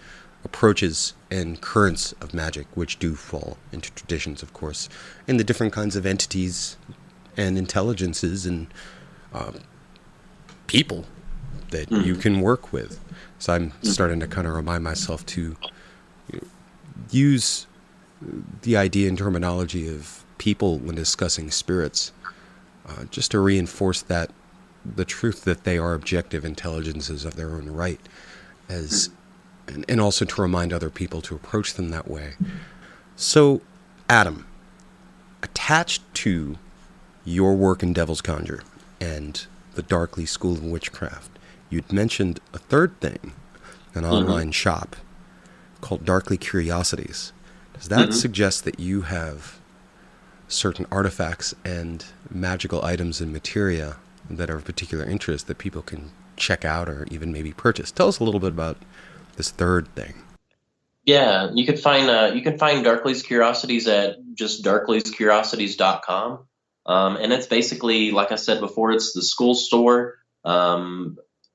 approaches and currents of magic, which do fall into traditions, of course, and the different kinds of entities and intelligences and uh, people that you Mhm. can work with. So I'm starting to kind of remind myself to use the idea and terminology of people when discussing spirits, just to reinforce that the truth that they are objective intelligences of their own right, as and also to remind other people to approach them that way. So, Adam, attached to your work in Devil's Conjure and the Darkly School of Witchcraft, you'd mentioned a third thing, an Mhm. online shop called Darkly Curiosities. Does that Hmm. suggest that you have certain artifacts and magical items and materia that are of particular interest that people can check out or even maybe purchase? Tell us a little bit about this third thing. Yeah, you can find Darkly's Curiosities at just darklyscuriosities.com. And it's basically, like I said before, it's the school store.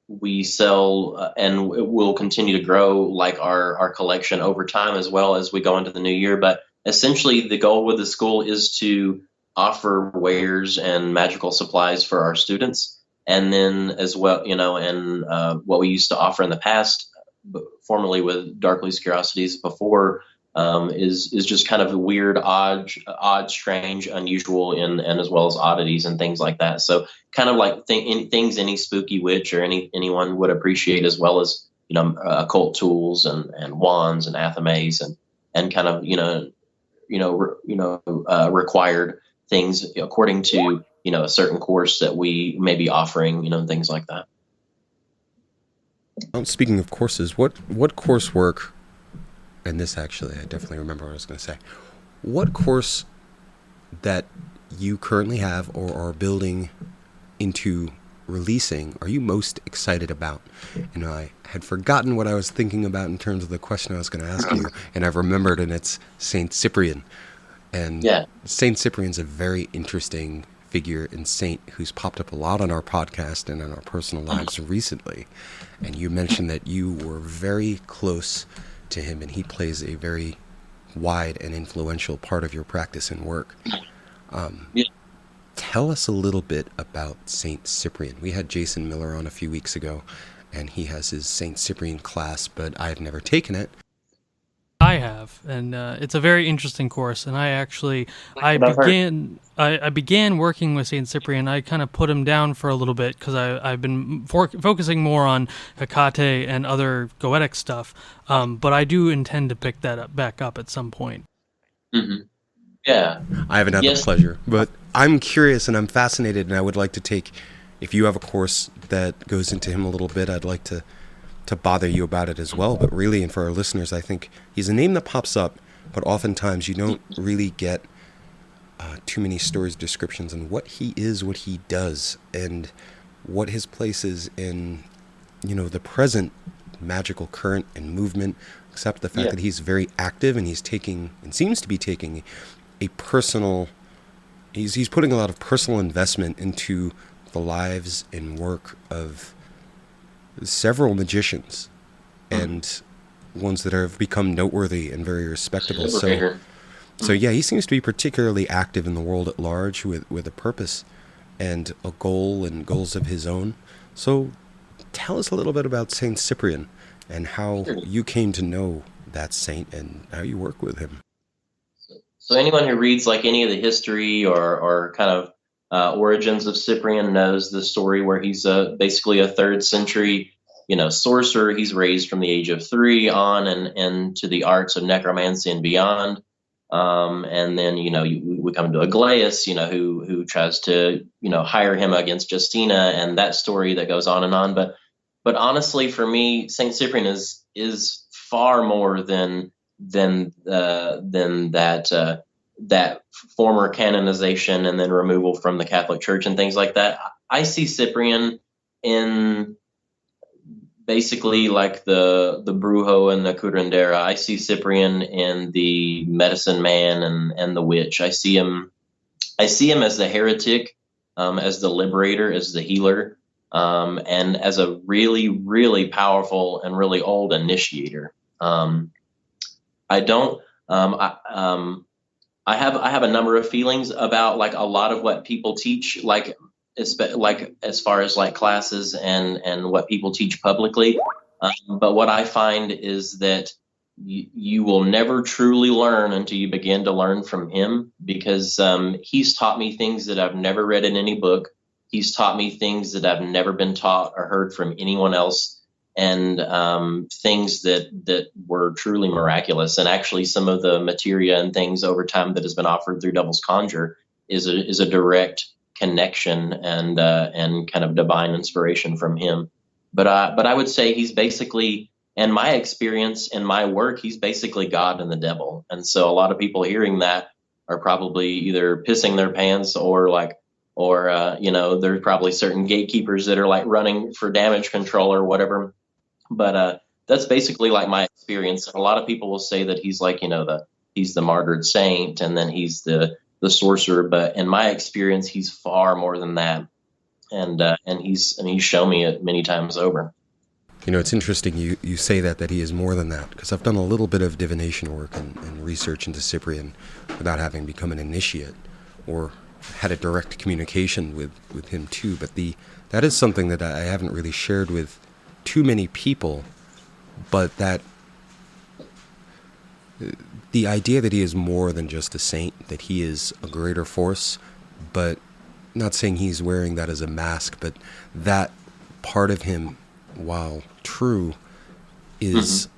We sell and it will continue to grow like our collection over time as well as we go into the new year. But essentially, the goal with the school is to offer wares and magical supplies for our students. And then as well, and what we used to offer in the past, formerly with Darkly's Curiosities before, is just kind of weird, odd, strange, unusual, and as well as oddities and things like that. So kind of like things any spooky witch or anyone would appreciate, as well as occult tools and wands and athames and kind of required things according to a certain course that we may be offering, things like that. Speaking of courses, what coursework, and this actually, I definitely remember what I was going to say. What course that you currently have or are building into releasing are you most excited about? I had forgotten what I was thinking about in terms of the question I was going to ask you, and I've remembered, and it's Saint Cyprian. And Yeah. Saint Cyprian's a very interesting figure and saint who's popped up a lot on our podcast and in our personal lives recently. And you mentioned that you were very close to him, and he plays a very wide and influential part of your practice and work. Yeah. Tell us a little bit about Saint Cyprian. We had Jason Miller on a few weeks ago, and he has his Saint Cyprian class, but I've never taken it. I have, and it's a very interesting course. And I What I've heard. began working with Saint Cyprian. I kind of put him down for a little bit because I've been focusing more on Hecate and other Goetic stuff. But I do intend to pick that back up at some point. Hmm. Yeah. I haven't had the Yes. pleasure, but I'm curious and I'm fascinated, and I would like to take, if you have a course that goes into him a little bit, I'd like to bother you about it as well. But really, and for our listeners, I think he's a name that pops up, but oftentimes you don't really get too many stories, descriptions on what he is, what he does, and what his place is in, the present magical current and movement, except the fact Yeah. that he's very active and he's taking, and seems to be taking, a personal, he's putting a lot of personal investment into the lives and work of several magicians and ones that have become noteworthy and very respectable. So yeah, he seems to be particularly active in the world at large with a purpose and a goal and goals of his own. So tell us a little bit about Saint Cyprian and how you came to know that saint and how you work with him. So anyone who reads like any of the history or kind of origins of Cyprian knows the story where he's basically a third century, sorcerer. He's raised from the age of 3 on and to the arts of necromancy and beyond. And then, we come to Aglaeus, who tries to, hire him against Justina, and that story that goes on and on. But honestly, for me, Saint Cyprian is far more than that former canonization and then removal from the Catholic Church and things like that. I see Cyprian in basically like the brujo and the curandera. I see Cyprian in the medicine man and the witch. I see him as the heretic, as the liberator, as the healer, and as a really, really powerful and really old initiator. I don't. I have a number of feelings about like a lot of what people teach, like as far as like classes and what people teach publicly. But what I find is that you will never truly learn until you begin to learn from him, because he's taught me things that I've never read in any book. He's taught me things that I've never been taught or heard from anyone else, and things that were truly miraculous. And actually, some of the materia and things over time that has been offered through Devil's Conjure is a direct connection and kind of divine inspiration from him. But I would say he's basically in my experience, in my work, he's basically God and the devil. And so a lot of people hearing that are probably either pissing their pants or like, or, there's probably certain gatekeepers that are like running for damage control or whatever. But that's basically like my experience. A lot of people will say that he's like, he's the martyred saint and then he's the sorcerer. But in my experience, he's far more than that. And he's shown me it many times over. It's interesting you say that he is more than that, because I've done a little bit of divination work and research into Cyprian without having become an initiate or had a direct communication with him too. But that is something that I haven't really shared with too many people, but that the idea that he is more than just a saint, that he is a greater force, but not saying he's wearing that as a mask, but that part of him, while true, is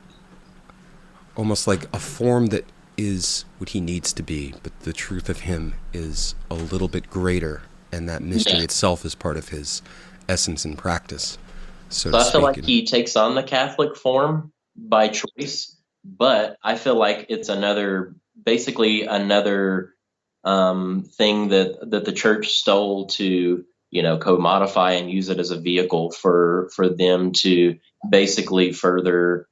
almost like a form that is what he needs to be, but the truth of him is a little bit greater, and that mystery itself is part of his essence and practice. So I feel like he takes on the Catholic form by choice, but I feel like it's basically another thing that the church stole to co-modify and use it as a vehicle for them to basically further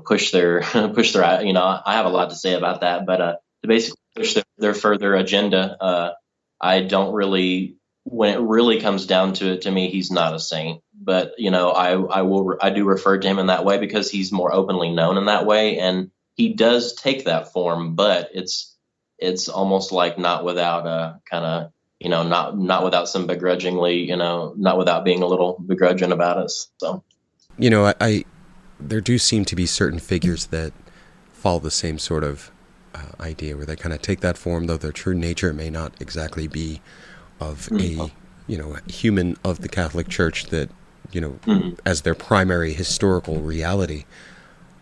push their I have a lot to say about that, but to basically push their further agenda. I don't really, when it really comes down to it, to me, he's not a saint, but I do refer to him in that way because he's more openly known in that way, and he does take that form, but it's almost like not without a kind of, not without some begrudgingly, not without being a little begrudging about it. So, I there do seem to be certain figures that follow the same sort of idea, where they kind of take that form, though their true nature may not exactly be of a, human of the Catholic Church that, as their primary historical reality.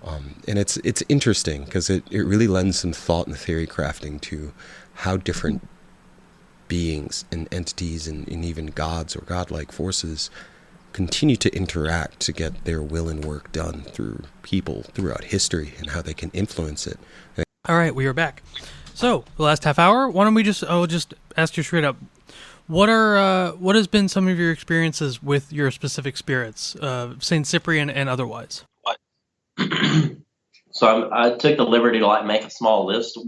And it's interesting because it really lends some thought and theory crafting to how different beings and entities and even gods or godlike forces continue to interact to get their will and work done through people throughout history, and how they can influence it. All right, we are back. So the last half hour, why don't we I'll just ask you straight up, what has been some of your experiences with your specific spirits, Saint Cyprian and otherwise? So I took the liberty to make a small list,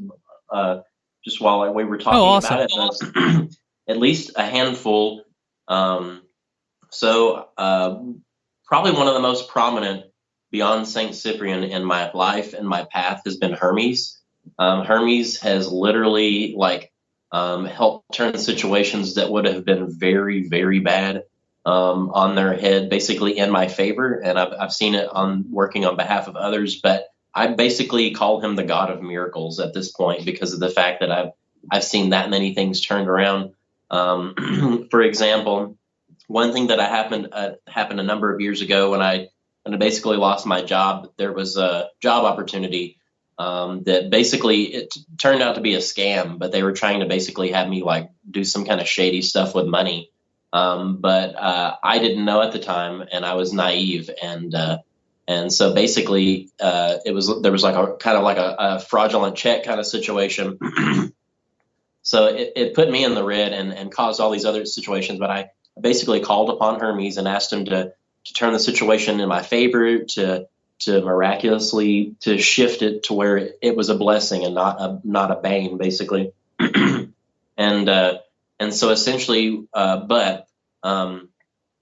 just while we were talking awesome. about it. At least a handful. Probably one of the most prominent beyond Saint Cyprian in my life and my path has been Hermes. Hermes has literally helped turn situations that would have been very, very bad on their head, basically in my favor. And I've seen it on working on behalf of others, but I basically call him the God of miracles at this point because of the fact that I've seen that many things turned around. For example, one thing that happened a number of years ago when I basically lost my job. There was a job opportunity that basically it turned out to be a scam, but they were trying to basically have me do some kind of shady stuff with money. But I didn't know at the time, and I was naive, and so basically there was a kind of like a fraudulent check kind of situation. So it put me in the red and caused all these other situations. But I basically called upon Hermes and asked him to turn the situation in my favor, to miraculously to shift it to where it was a blessing and not a bane, basically. And so essentially, but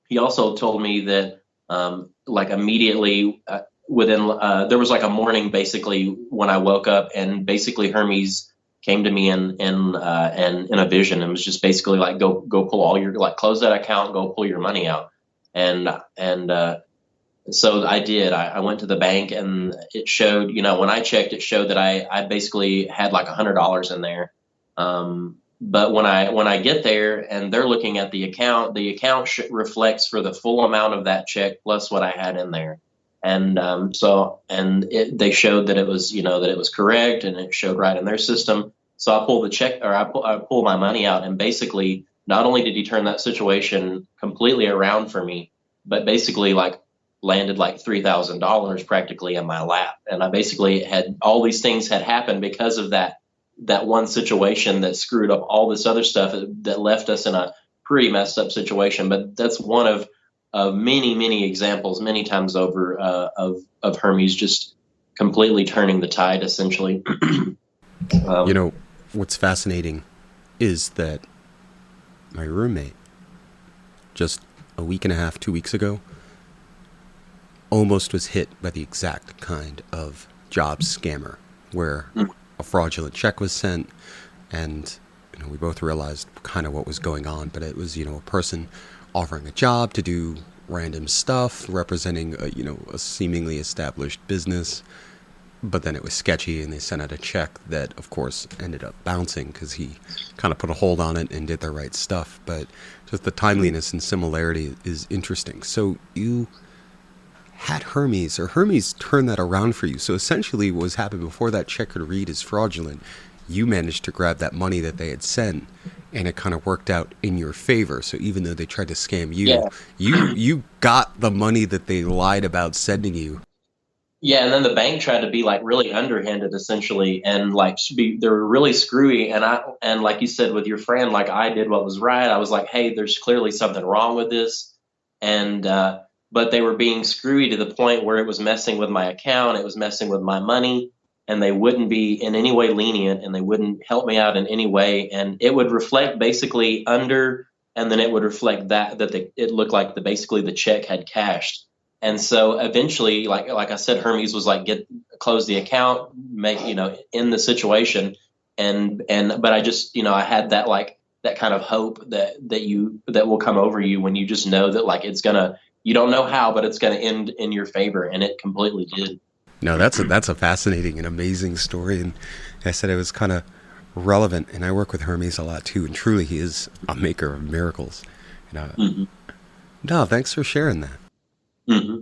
he also told me that immediately within there was a morning basically when I woke up, and basically Hermes came to me in a vision and was just basically go pull all your close that account, go pull your money out. And so I did. I went to the bank, and it showed, when I checked, it showed that I basically had $100 in there. But when I get there and they're looking at the account reflects for the full amount of that check plus what I had in there. And they showed that it was, that it was correct, and it showed right in their system. So I pulled the check, or I pulled my money out, and basically not only did he turn that situation completely around for me, but basically landed like $3,000 practically in my lap. And I basically had all these things had happened because of that one situation that screwed up all this other stuff that left us in a pretty messed up situation. But that's one of many, many examples, many times over, of Hermes just completely turning the tide, essentially. You know, what's fascinating is that my roommate, just a week and a half, 2 weeks ago, almost was hit by the exact kind of job scammer where a fraudulent check was sent, and we both realized kind of what was going on. But it was a person offering a job to do random stuff representing a seemingly established business, but then it was sketchy, and they sent out a check that of course ended up bouncing because he kind of put a hold on it and did the right stuff. But just the timeliness and similarity is interesting. So you had Hermes, or Hermes turned that around for you. So essentially what was happening before that check could read as fraudulent, you managed to grab that money that they had sent, and it kind of worked out in your favor. So even though they tried to scam you, Yeah. you got the money that they lied about sending you. Yeah, and then the bank tried to be like really underhanded, essentially, and like they were really screwy. And like you said with your friend, like I did what was right. I was like, hey, there's clearly something wrong with this, and but they were being screwy to the point where it was messing with my account, it was messing with my money, and they wouldn't be in any way lenient, and they wouldn't help me out in any way, and it would reflect basically under, and then it would reflect it looked like basically the check had cashed. And so eventually, like I said, Hermes was like, close the account, make, in the situation. But I just, I had that kind of hope that will come over you when you just know that like you don't know how, but it's going to end in your favor. And it completely did. No, that's a fascinating and amazing story. And I said it was kind of relevant. And I work with Hermes a lot too. And truly, he is a maker of miracles. No, thanks for sharing that. Mm-hmm.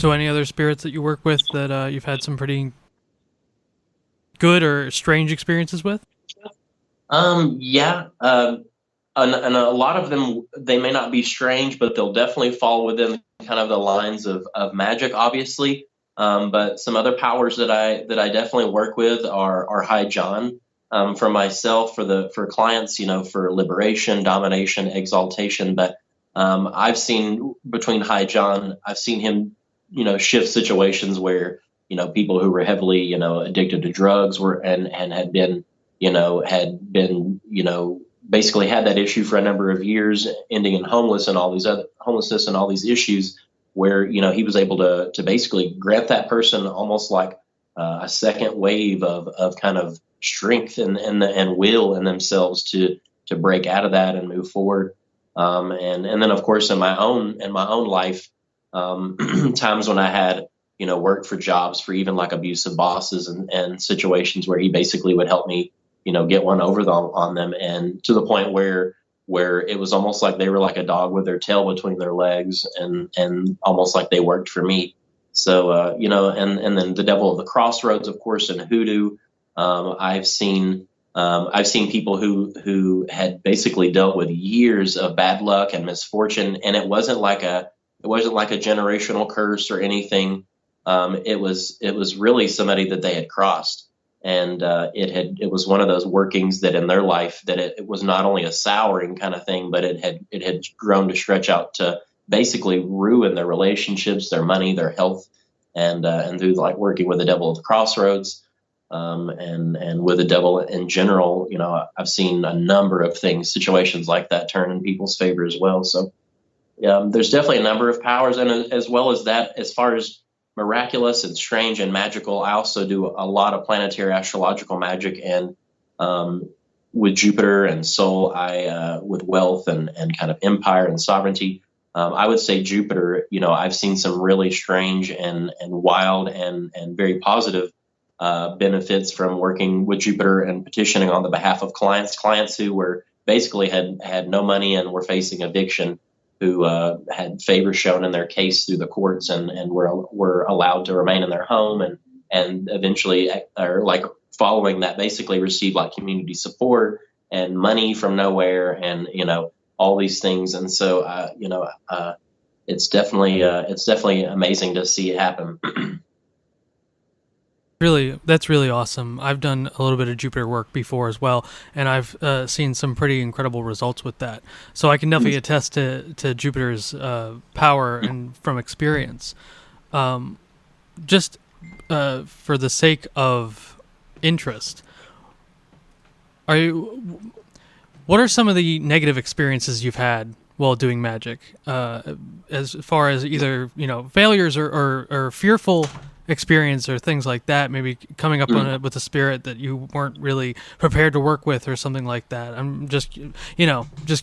So any other spirits that you work with that you've had some pretty good or strange experiences with? Yeah. And a lot of them, they may not be strange, but they'll definitely fall within kind of the lines of magic, obviously. But some other powers that I definitely work with are High John, for myself, for clients, for liberation, domination, exaltation. But I've seen between High John, I've seen him, shift situations where, people who were heavily, addicted to drugs and had been, basically had that issue for a number of years, ending in homelessness and all these issues, where he was able to basically grant that person almost like a second wave of kind of strength and will in themselves to break out of that and move forward. And then of course in my own life, times when I had worked for jobs for even like abusive bosses and situations where he basically would help me get one over on them, and to the point where it was almost like they were like a dog with their tail between their legs, and almost like they worked for me. So, and then the devil of the crossroads, of course, and hoodoo. I've seen people who had basically dealt with years of bad luck and misfortune, and it wasn't like a generational curse or anything. It was really somebody that they had crossed. And it was one of those workings that in their life that it was not only a souring kind of thing, but it had grown to stretch out to basically ruin their relationships, their money, their health, and through like working with the devil at the crossroads, and with the devil in general. I've seen a number of situations like that turn in people's favor as well. So there's definitely a number of powers, and as well as that, as far as miraculous and strange and magical, I also do a lot of planetary astrological magic, and with Jupiter and Soul, with wealth and kind of empire and sovereignty. I would say Jupiter, I've seen some really strange and wild and very positive benefits from working with Jupiter and petitioning on the behalf of clients who were basically had no money and were facing eviction, who had favor shown in their case through the courts and were allowed to remain in their home, and eventually, or like following that, basically received like community support and money from nowhere, and all these things. And so it's definitely amazing to see it happen. Really, that's really awesome. I've done a little bit of Jupiter work before as well, and I've seen some pretty incredible results with that. So I can definitely attest to Jupiter's power and from experience. Just for the sake of interest, are you? What are some of the negative experiences you've had while doing magic, as far as either failures or fearful experience or things like that? Maybe coming up on it with a spirit that you weren't really prepared to work with or something like that. I'm just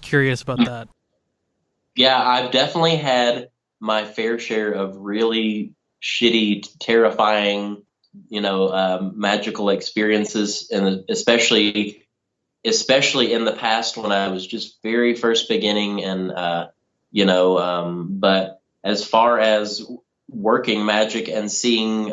curious about that. Yeah, I've definitely had my fair share of really shitty, terrifying, magical experiences, and especially in the past when I was just very first beginning, and but as far as working magic and seeing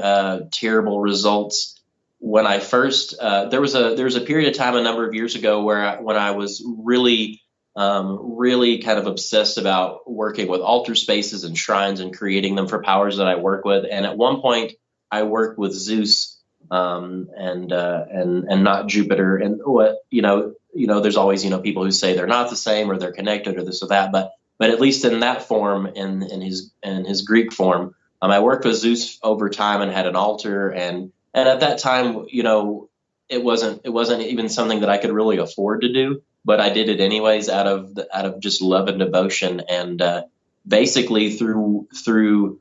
terrible results, when I first there was a period of time a number of years ago when I was really kind of obsessed about working with altar spaces and shrines and creating them for powers that I work with. And at one point, I worked with Zeus, and not Jupiter. And what there's always people who say they're not the same or they're connected or this or that. But at least in that form, in his Greek form, I worked with Zeus over time and had an altar. And at that time, it wasn't even something that I could really afford to do, but I did it anyways out of just love and devotion, and basically through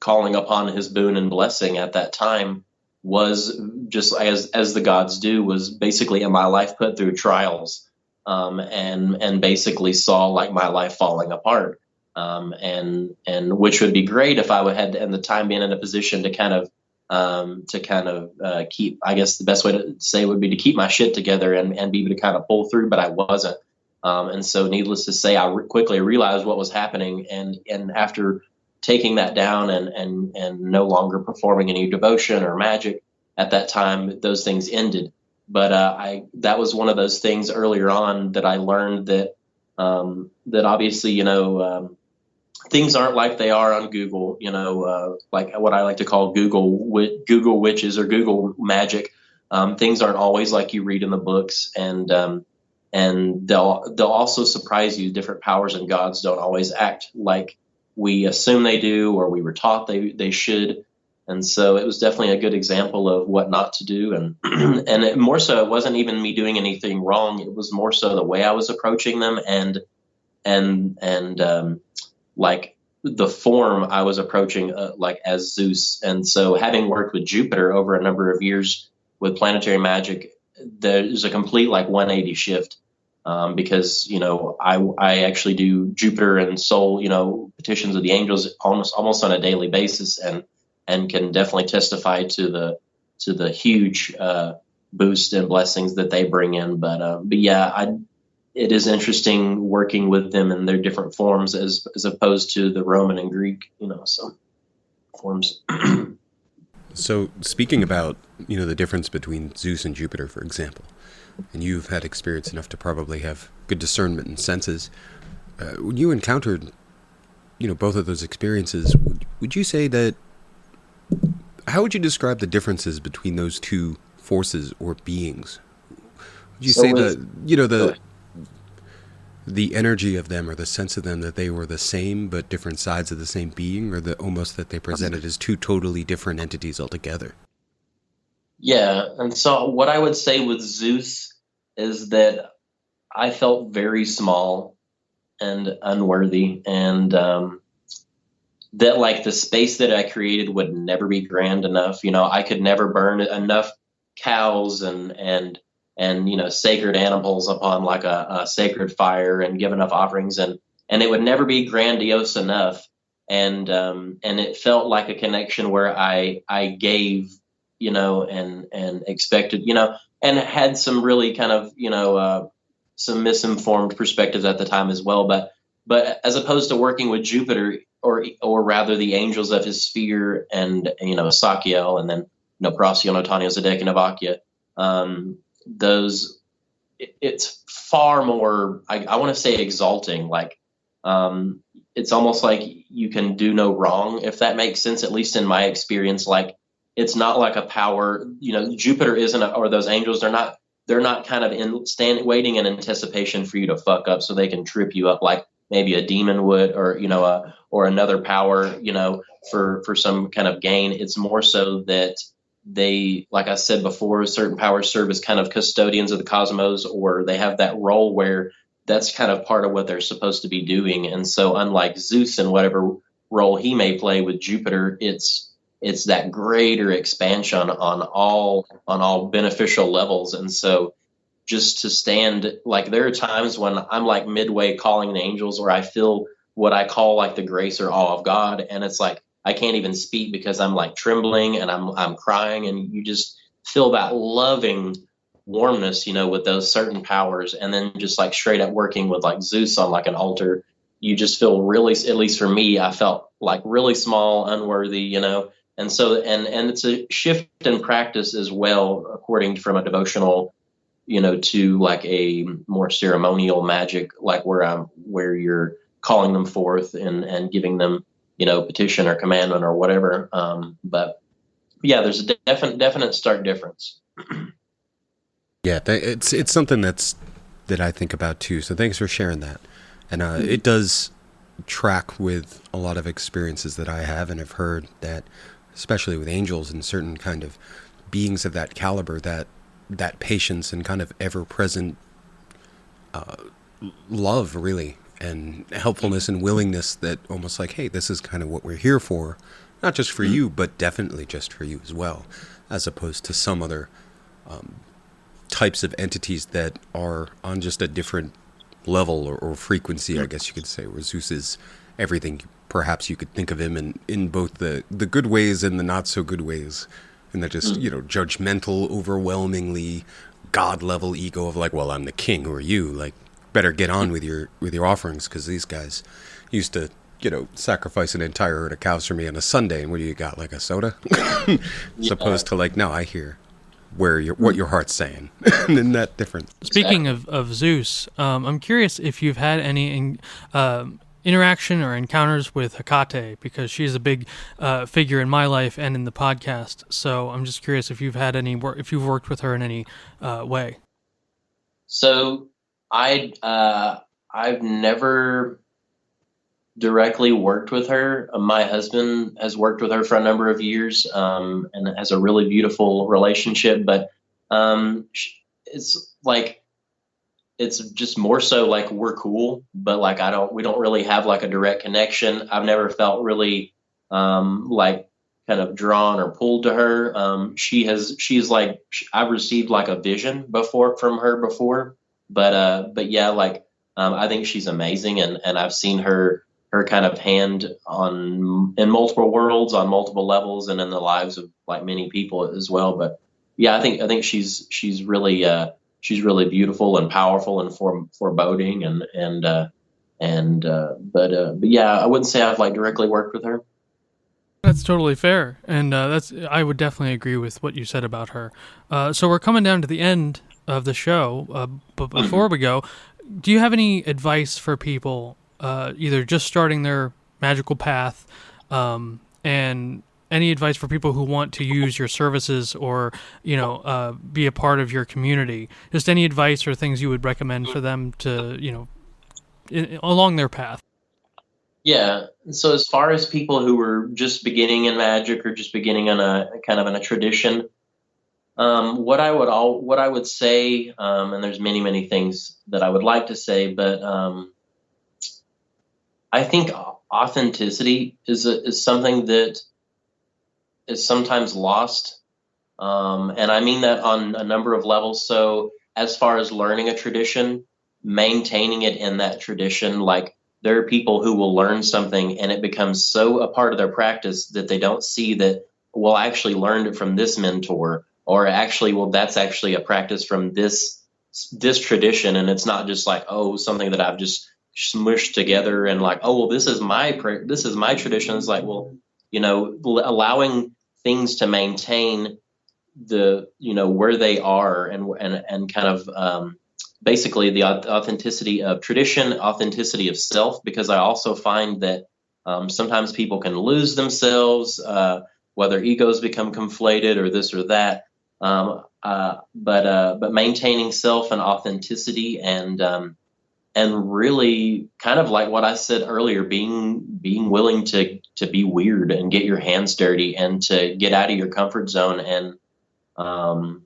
calling upon his boon and blessing at that time, was just as the gods do, was basically in my life put through trials, and basically saw like my life falling apart, and which would be great if I would had and the time being in a position to kind of keep, I guess the best way to say would be to keep my shit together and be able to kind of pull through, but I wasn't. And so needless to say, I quickly realized what was happening. And after taking that down and no longer performing any devotion or magic at that time, those things ended. But that was one of those things earlier on that I learned that obviously, things aren't like they are on Google, like what I like to call Google witches or Google magic. Things aren't always like you read in the books, and they'll also surprise you. Different powers and gods don't always act like we assume they do, or we were taught they should. And so it was definitely a good example of what not to do. And more so, it wasn't even me doing anything wrong. It was more so the way I was approaching them, and like the form I was approaching, like as Zeus. And so having worked with Jupiter over a number of years with planetary magic, there's a complete like 180 shift, because I actually do Jupiter and Soul petitions of the angels almost on a daily basis, and can definitely testify to the huge boost and blessings that they bring in. But yeah, it is interesting working with them in their different forms as opposed to the Roman and Greek, so forms. So speaking about, the difference between Zeus and Jupiter, for example, and you've had experience enough to probably have good discernment and senses, when you encountered, both of those experiences, would you say that, how would you describe the differences between those two forces or beings? Would you say the energy of them or the sense of them, that they were the same but different sides of the same being, or almost that they presented as two totally different entities altogether? Yeah. And so what I would say with Zeus is that I felt very small and unworthy, and that like the space that I created would never be grand enough. I could never burn enough cows and sacred animals upon like a sacred fire and give enough offerings, and it would never be grandiose enough. And it felt like a connection where I gave, and expected, and had some really kind of, some misinformed perspectives at the time as well. But as opposed to working with Jupiter, or rather the angels of his sphere, and Sakiel, and then Procyon, Otanio, Zedek, and Avakia, it's far more, I want to say, exalting. Like it's almost like you can do no wrong, if that makes sense, at least in my experience. Like, it's not like a power, Jupiter isn't, or those angels, they're not kind of waiting in anticipation for you to fuck up so they can trip you up like maybe a demon would, or, or another power, for some kind of gain. It's more so that they, like I said before, certain powers serve as kind of custodians of the cosmos, or they have that role where that's kind of part of what they're supposed to be doing. And so, unlike Zeus and whatever role he may play with Jupiter, it's that greater expansion on all beneficial levels. And so, just to stand, like, there are times when I'm like midway calling the angels, or I feel what I call like the grace or awe of God, and it's like I can't even speak because I'm like trembling and I'm crying, and you just feel that loving warmness, with those certain powers. And then just like straight up working with like Zeus on like an altar, you just feel really, at least for me, I felt like really small, unworthy, and so, and it's a shift in practice as well, according from a devotional, to like a more ceremonial magic, like where you're calling them forth and giving them, petition or commandment or whatever. But yeah, there's a definite stark difference. Yeah, it's something that I think about too. So thanks for sharing that. And it does track with a lot of experiences that I have and have heard, that especially with angels and certain kind of beings of that caliber, that patience and kind of ever-present love, really, and helpfulness and willingness, that almost like, hey, this is kind of what we're here for, not just for you, but definitely just for you as well, as opposed to some other types of entities that are on just a different level or frequency, I guess you could say, where Zeus is everything. Perhaps you could think of him in both the good ways and the not so good ways, and that just, judgmental, overwhelmingly God-level ego of like, well, I'm the king, who are you? Like, better get on with your offerings, because these guys used to, sacrifice an entire herd of cows for me on a Sunday, and what do you got, like a soda? As opposed to like, no, I hear what your heart's saying. Isn't that different? Speaking of Zeus, I'm curious if you've had any interaction or encounters with Hecate, because she's a big figure in my life and in the podcast. So I'm just curious if you've had if you've worked with her in any way. So I've never directly worked with her. My husband has worked with her for a number of years, and has a really beautiful relationship. But it's like, it's just more so like we're cool, but like we don't really have like a direct connection. I've never felt really like kind of drawn or pulled to her. She's like, I've received like a vision from her before, but yeah, like I think she's amazing, and I've seen her kind of hand in multiple worlds, on multiple levels, and in the lives of like many people as well. But yeah, I think she's really beautiful and powerful and foreboding, but yeah, I wouldn't say I've like directly worked with her. That's totally fair, and I would definitely agree with what you said about her. So we're coming down to the end of the show, but before we go, do you have any advice for people, either just starting their magical path, and any advice for people who want to use your services, or be a part of your community? Just any advice or things you would recommend for them to along their path. Yeah. So as far as people who are just beginning in magic, or just beginning in a tradition, what I would say, and there's many things that I would like to say, but I think authenticity is something that is sometimes lost, and I mean that on a number of levels. So as far as learning a tradition, maintaining it in that tradition, like, there are people who will learn something and it becomes so a part of their practice that they don't see that, well, I actually learned it from this mentor, or actually, well, that's actually a practice from this tradition, and it's not just like, oh, something that I've just smushed together and like, oh, well, this is my tradition. It's like, well, allowing things to maintain the where they are, and kind of basically the authenticity of tradition, authenticity of self, because I also find that sometimes people can lose themselves, whether egos become conflated or this or that. But maintaining self and authenticity, and really kind of like what I said earlier, being willing to be weird and get your hands dirty and to get out of your comfort zone, um,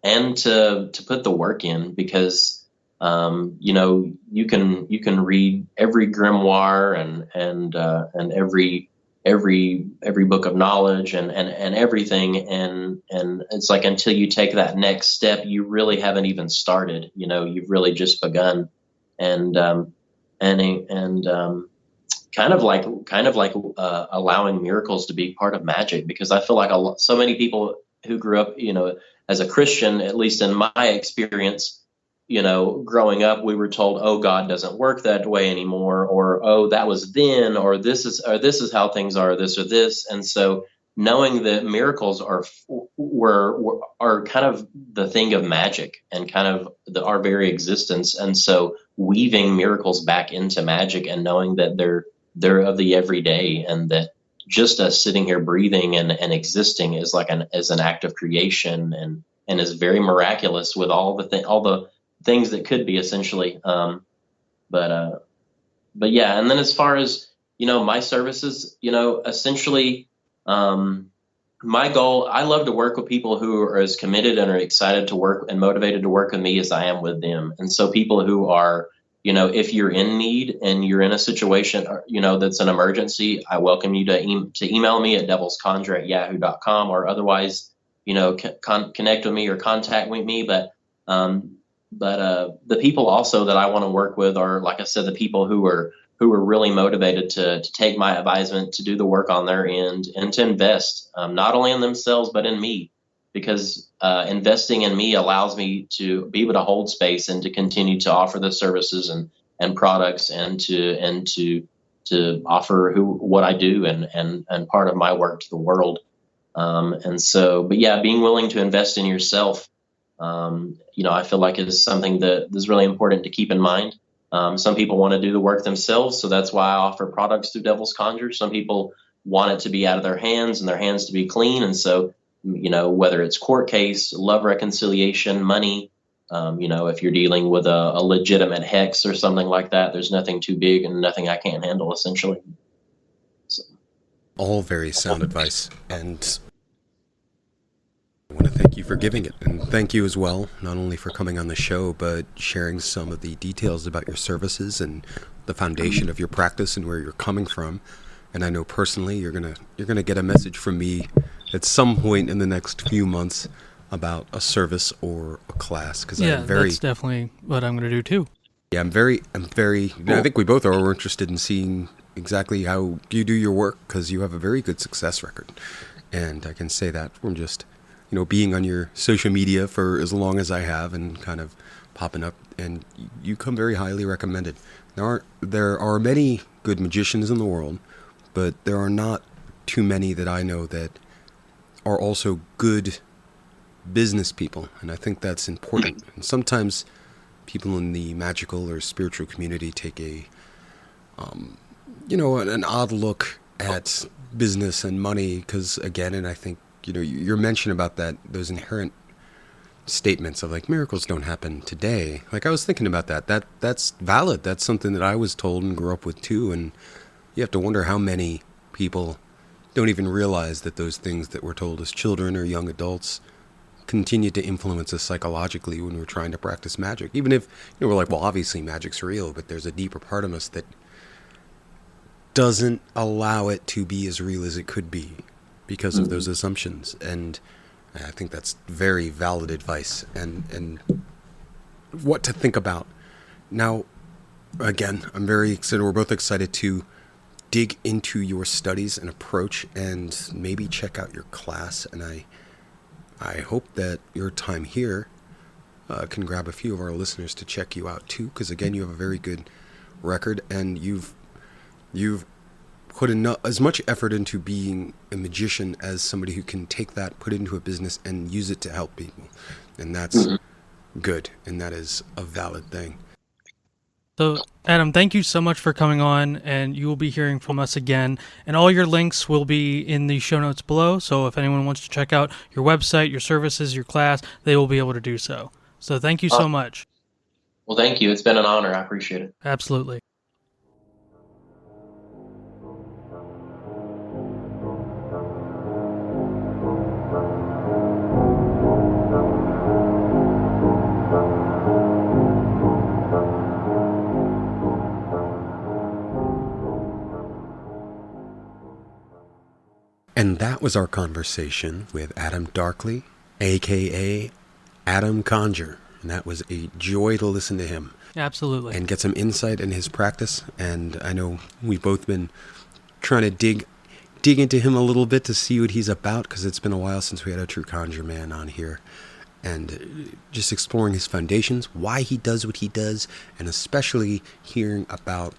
and to put the work in, because you can read every grimoire and every book of knowledge and everything, and it's like until you take that next step, you really haven't even started. You've really just begun. And allowing miracles to be part of magic, because I feel like so many people who grew up, as a Christian, at least in my experience, growing up, we were told, "Oh, God doesn't work that way anymore," or "Oh, that was then," or this is how things are, this or this." And so, knowing that miracles are kind of the thing of magic and kind of our very existence, and so weaving miracles back into magic and knowing that they're of the everyday, and that just us sitting here breathing and existing is like an act of creation, and is very miraculous with all the things that could be, essentially. But yeah, and then as far as my services, essentially, my goal, I love to work with people who are as committed and are excited to work and motivated to work with me as I am with them. And so people who are, if you're in need and you're in a situation, that's an emergency, I welcome you to email me at devilsconjure@yahoo.com, or otherwise, connect with me or contact me. But the people also that I want to work with are, like I said, the people who are really motivated to take my advisement, to do the work on their end, and to invest, not only in themselves but in me, because investing in me allows me to be able to hold space and to continue to offer the services and products, and to offer what I do and part of my work to the world. And so, but yeah, being willing to invest in yourself, I feel like is something that is really important to keep in mind. Some people want to do the work themselves, so that's why I offer products through Devil's Conjure. Some people want it to be out of their hands and their hands to be clean, and so, whether it's court case, love reconciliation, money, if you're dealing with a legitimate hex or something like that, there's nothing too big and nothing I can't handle, essentially. So. All very sound advice, and I want to thank you for giving it, and thank you as well, not only for coming on the show, but sharing some of the details about your services and the foundation of your practice and where you're coming from. And I know personally you're gonna get a message from me at some point in the next few months about a service or a class, because that's definitely what I'm going to do too. Yeah, I'm very. I think we both are. We're interested in seeing exactly how you do your work, because you have a very good success record, and I can say that from just being on your social media for as long as I have and kind of popping up, and you come very highly recommended. There are many good magicians in the world, but there are not too many that I know that are also good business people, and I think that's important. And sometimes people in the magical or spiritual community take an odd look at business and money, because again, and I think your mention about those inherent statements of like miracles don't happen today. Like, I was thinking about that's valid. That's something that I was told and grew up with too. And you have to wonder how many people don't even realize that those things that we're told as children or young adults continue to influence us psychologically when we're trying to practice magic. Even if we're like, well, obviously magic's real, but there's a deeper part of us that doesn't allow it to be as real as it could be because of those assumptions. And I think that's very valid advice, and what to think about. Now, again, I'm very excited. We're both excited to dig into your studies and approach, and maybe check out your class. And I hope that your time here can grab a few of our listeners to check you out too, because again, you have a very good record, and you've put as much effort into being a magician as somebody who can take that, put it into a business, and use it to help people. And that's good, and that is a valid thing. So, Adam, thank you so much for coming on, and you will be hearing from us again. And all your links will be in the show notes below. So, if anyone wants to check out your website, your services, your class, they will be able to do so. So, thank you so much. Well, thank you. It's been an honor. I appreciate it. Absolutely. And that was our conversation with Adam Darkley, a.k.a. Adam Conjure. And that was a joy to listen to him. Absolutely. And get some insight in his practice. And I know we've both been trying to dig into him a little bit to see what he's about, because it's been a while since we had a true conjure man on here. And just exploring his foundations, why he does what he does, and especially hearing about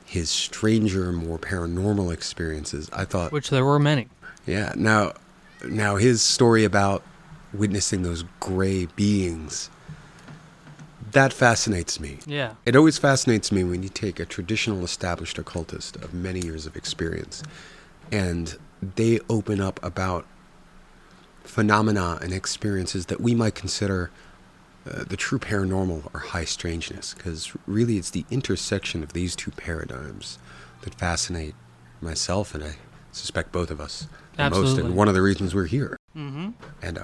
his stranger, more paranormal experiences. I thought, which there were many. Yeah. Now his story about witnessing those gray beings, that fascinates me. Yeah. It always fascinates me when you take a traditional established occultist of many years of experience and they open up about phenomena and experiences that we might consider the true paranormal or high strangeness, because really it's the intersection of these two paradigms that fascinate myself, and I suspect both of us the most, and one of the reasons we're here. Mm-hmm. And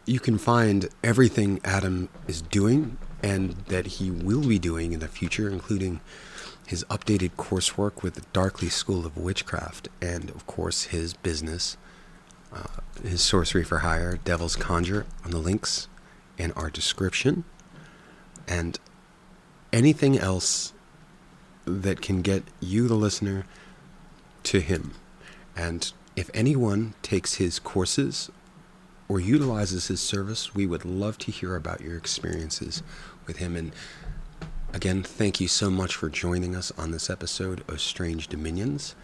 you can find everything Adam is doing and that he will be doing in the future, including his updated coursework with the Darkley School of Witchcraft, and of course his business, his sorcery for hire, Devil's Conjure, on the links in our description, and anything else that can get you, the listener, to him. And if anyone takes his courses or utilizes his service, we would love to hear about your experiences with him. And again, thank you so much for joining us on this episode of Strange Dominions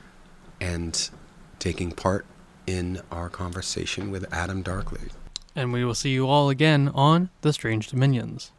and taking part in our conversation with Adam Darkley. And we will see you all again on The Strange Dominions.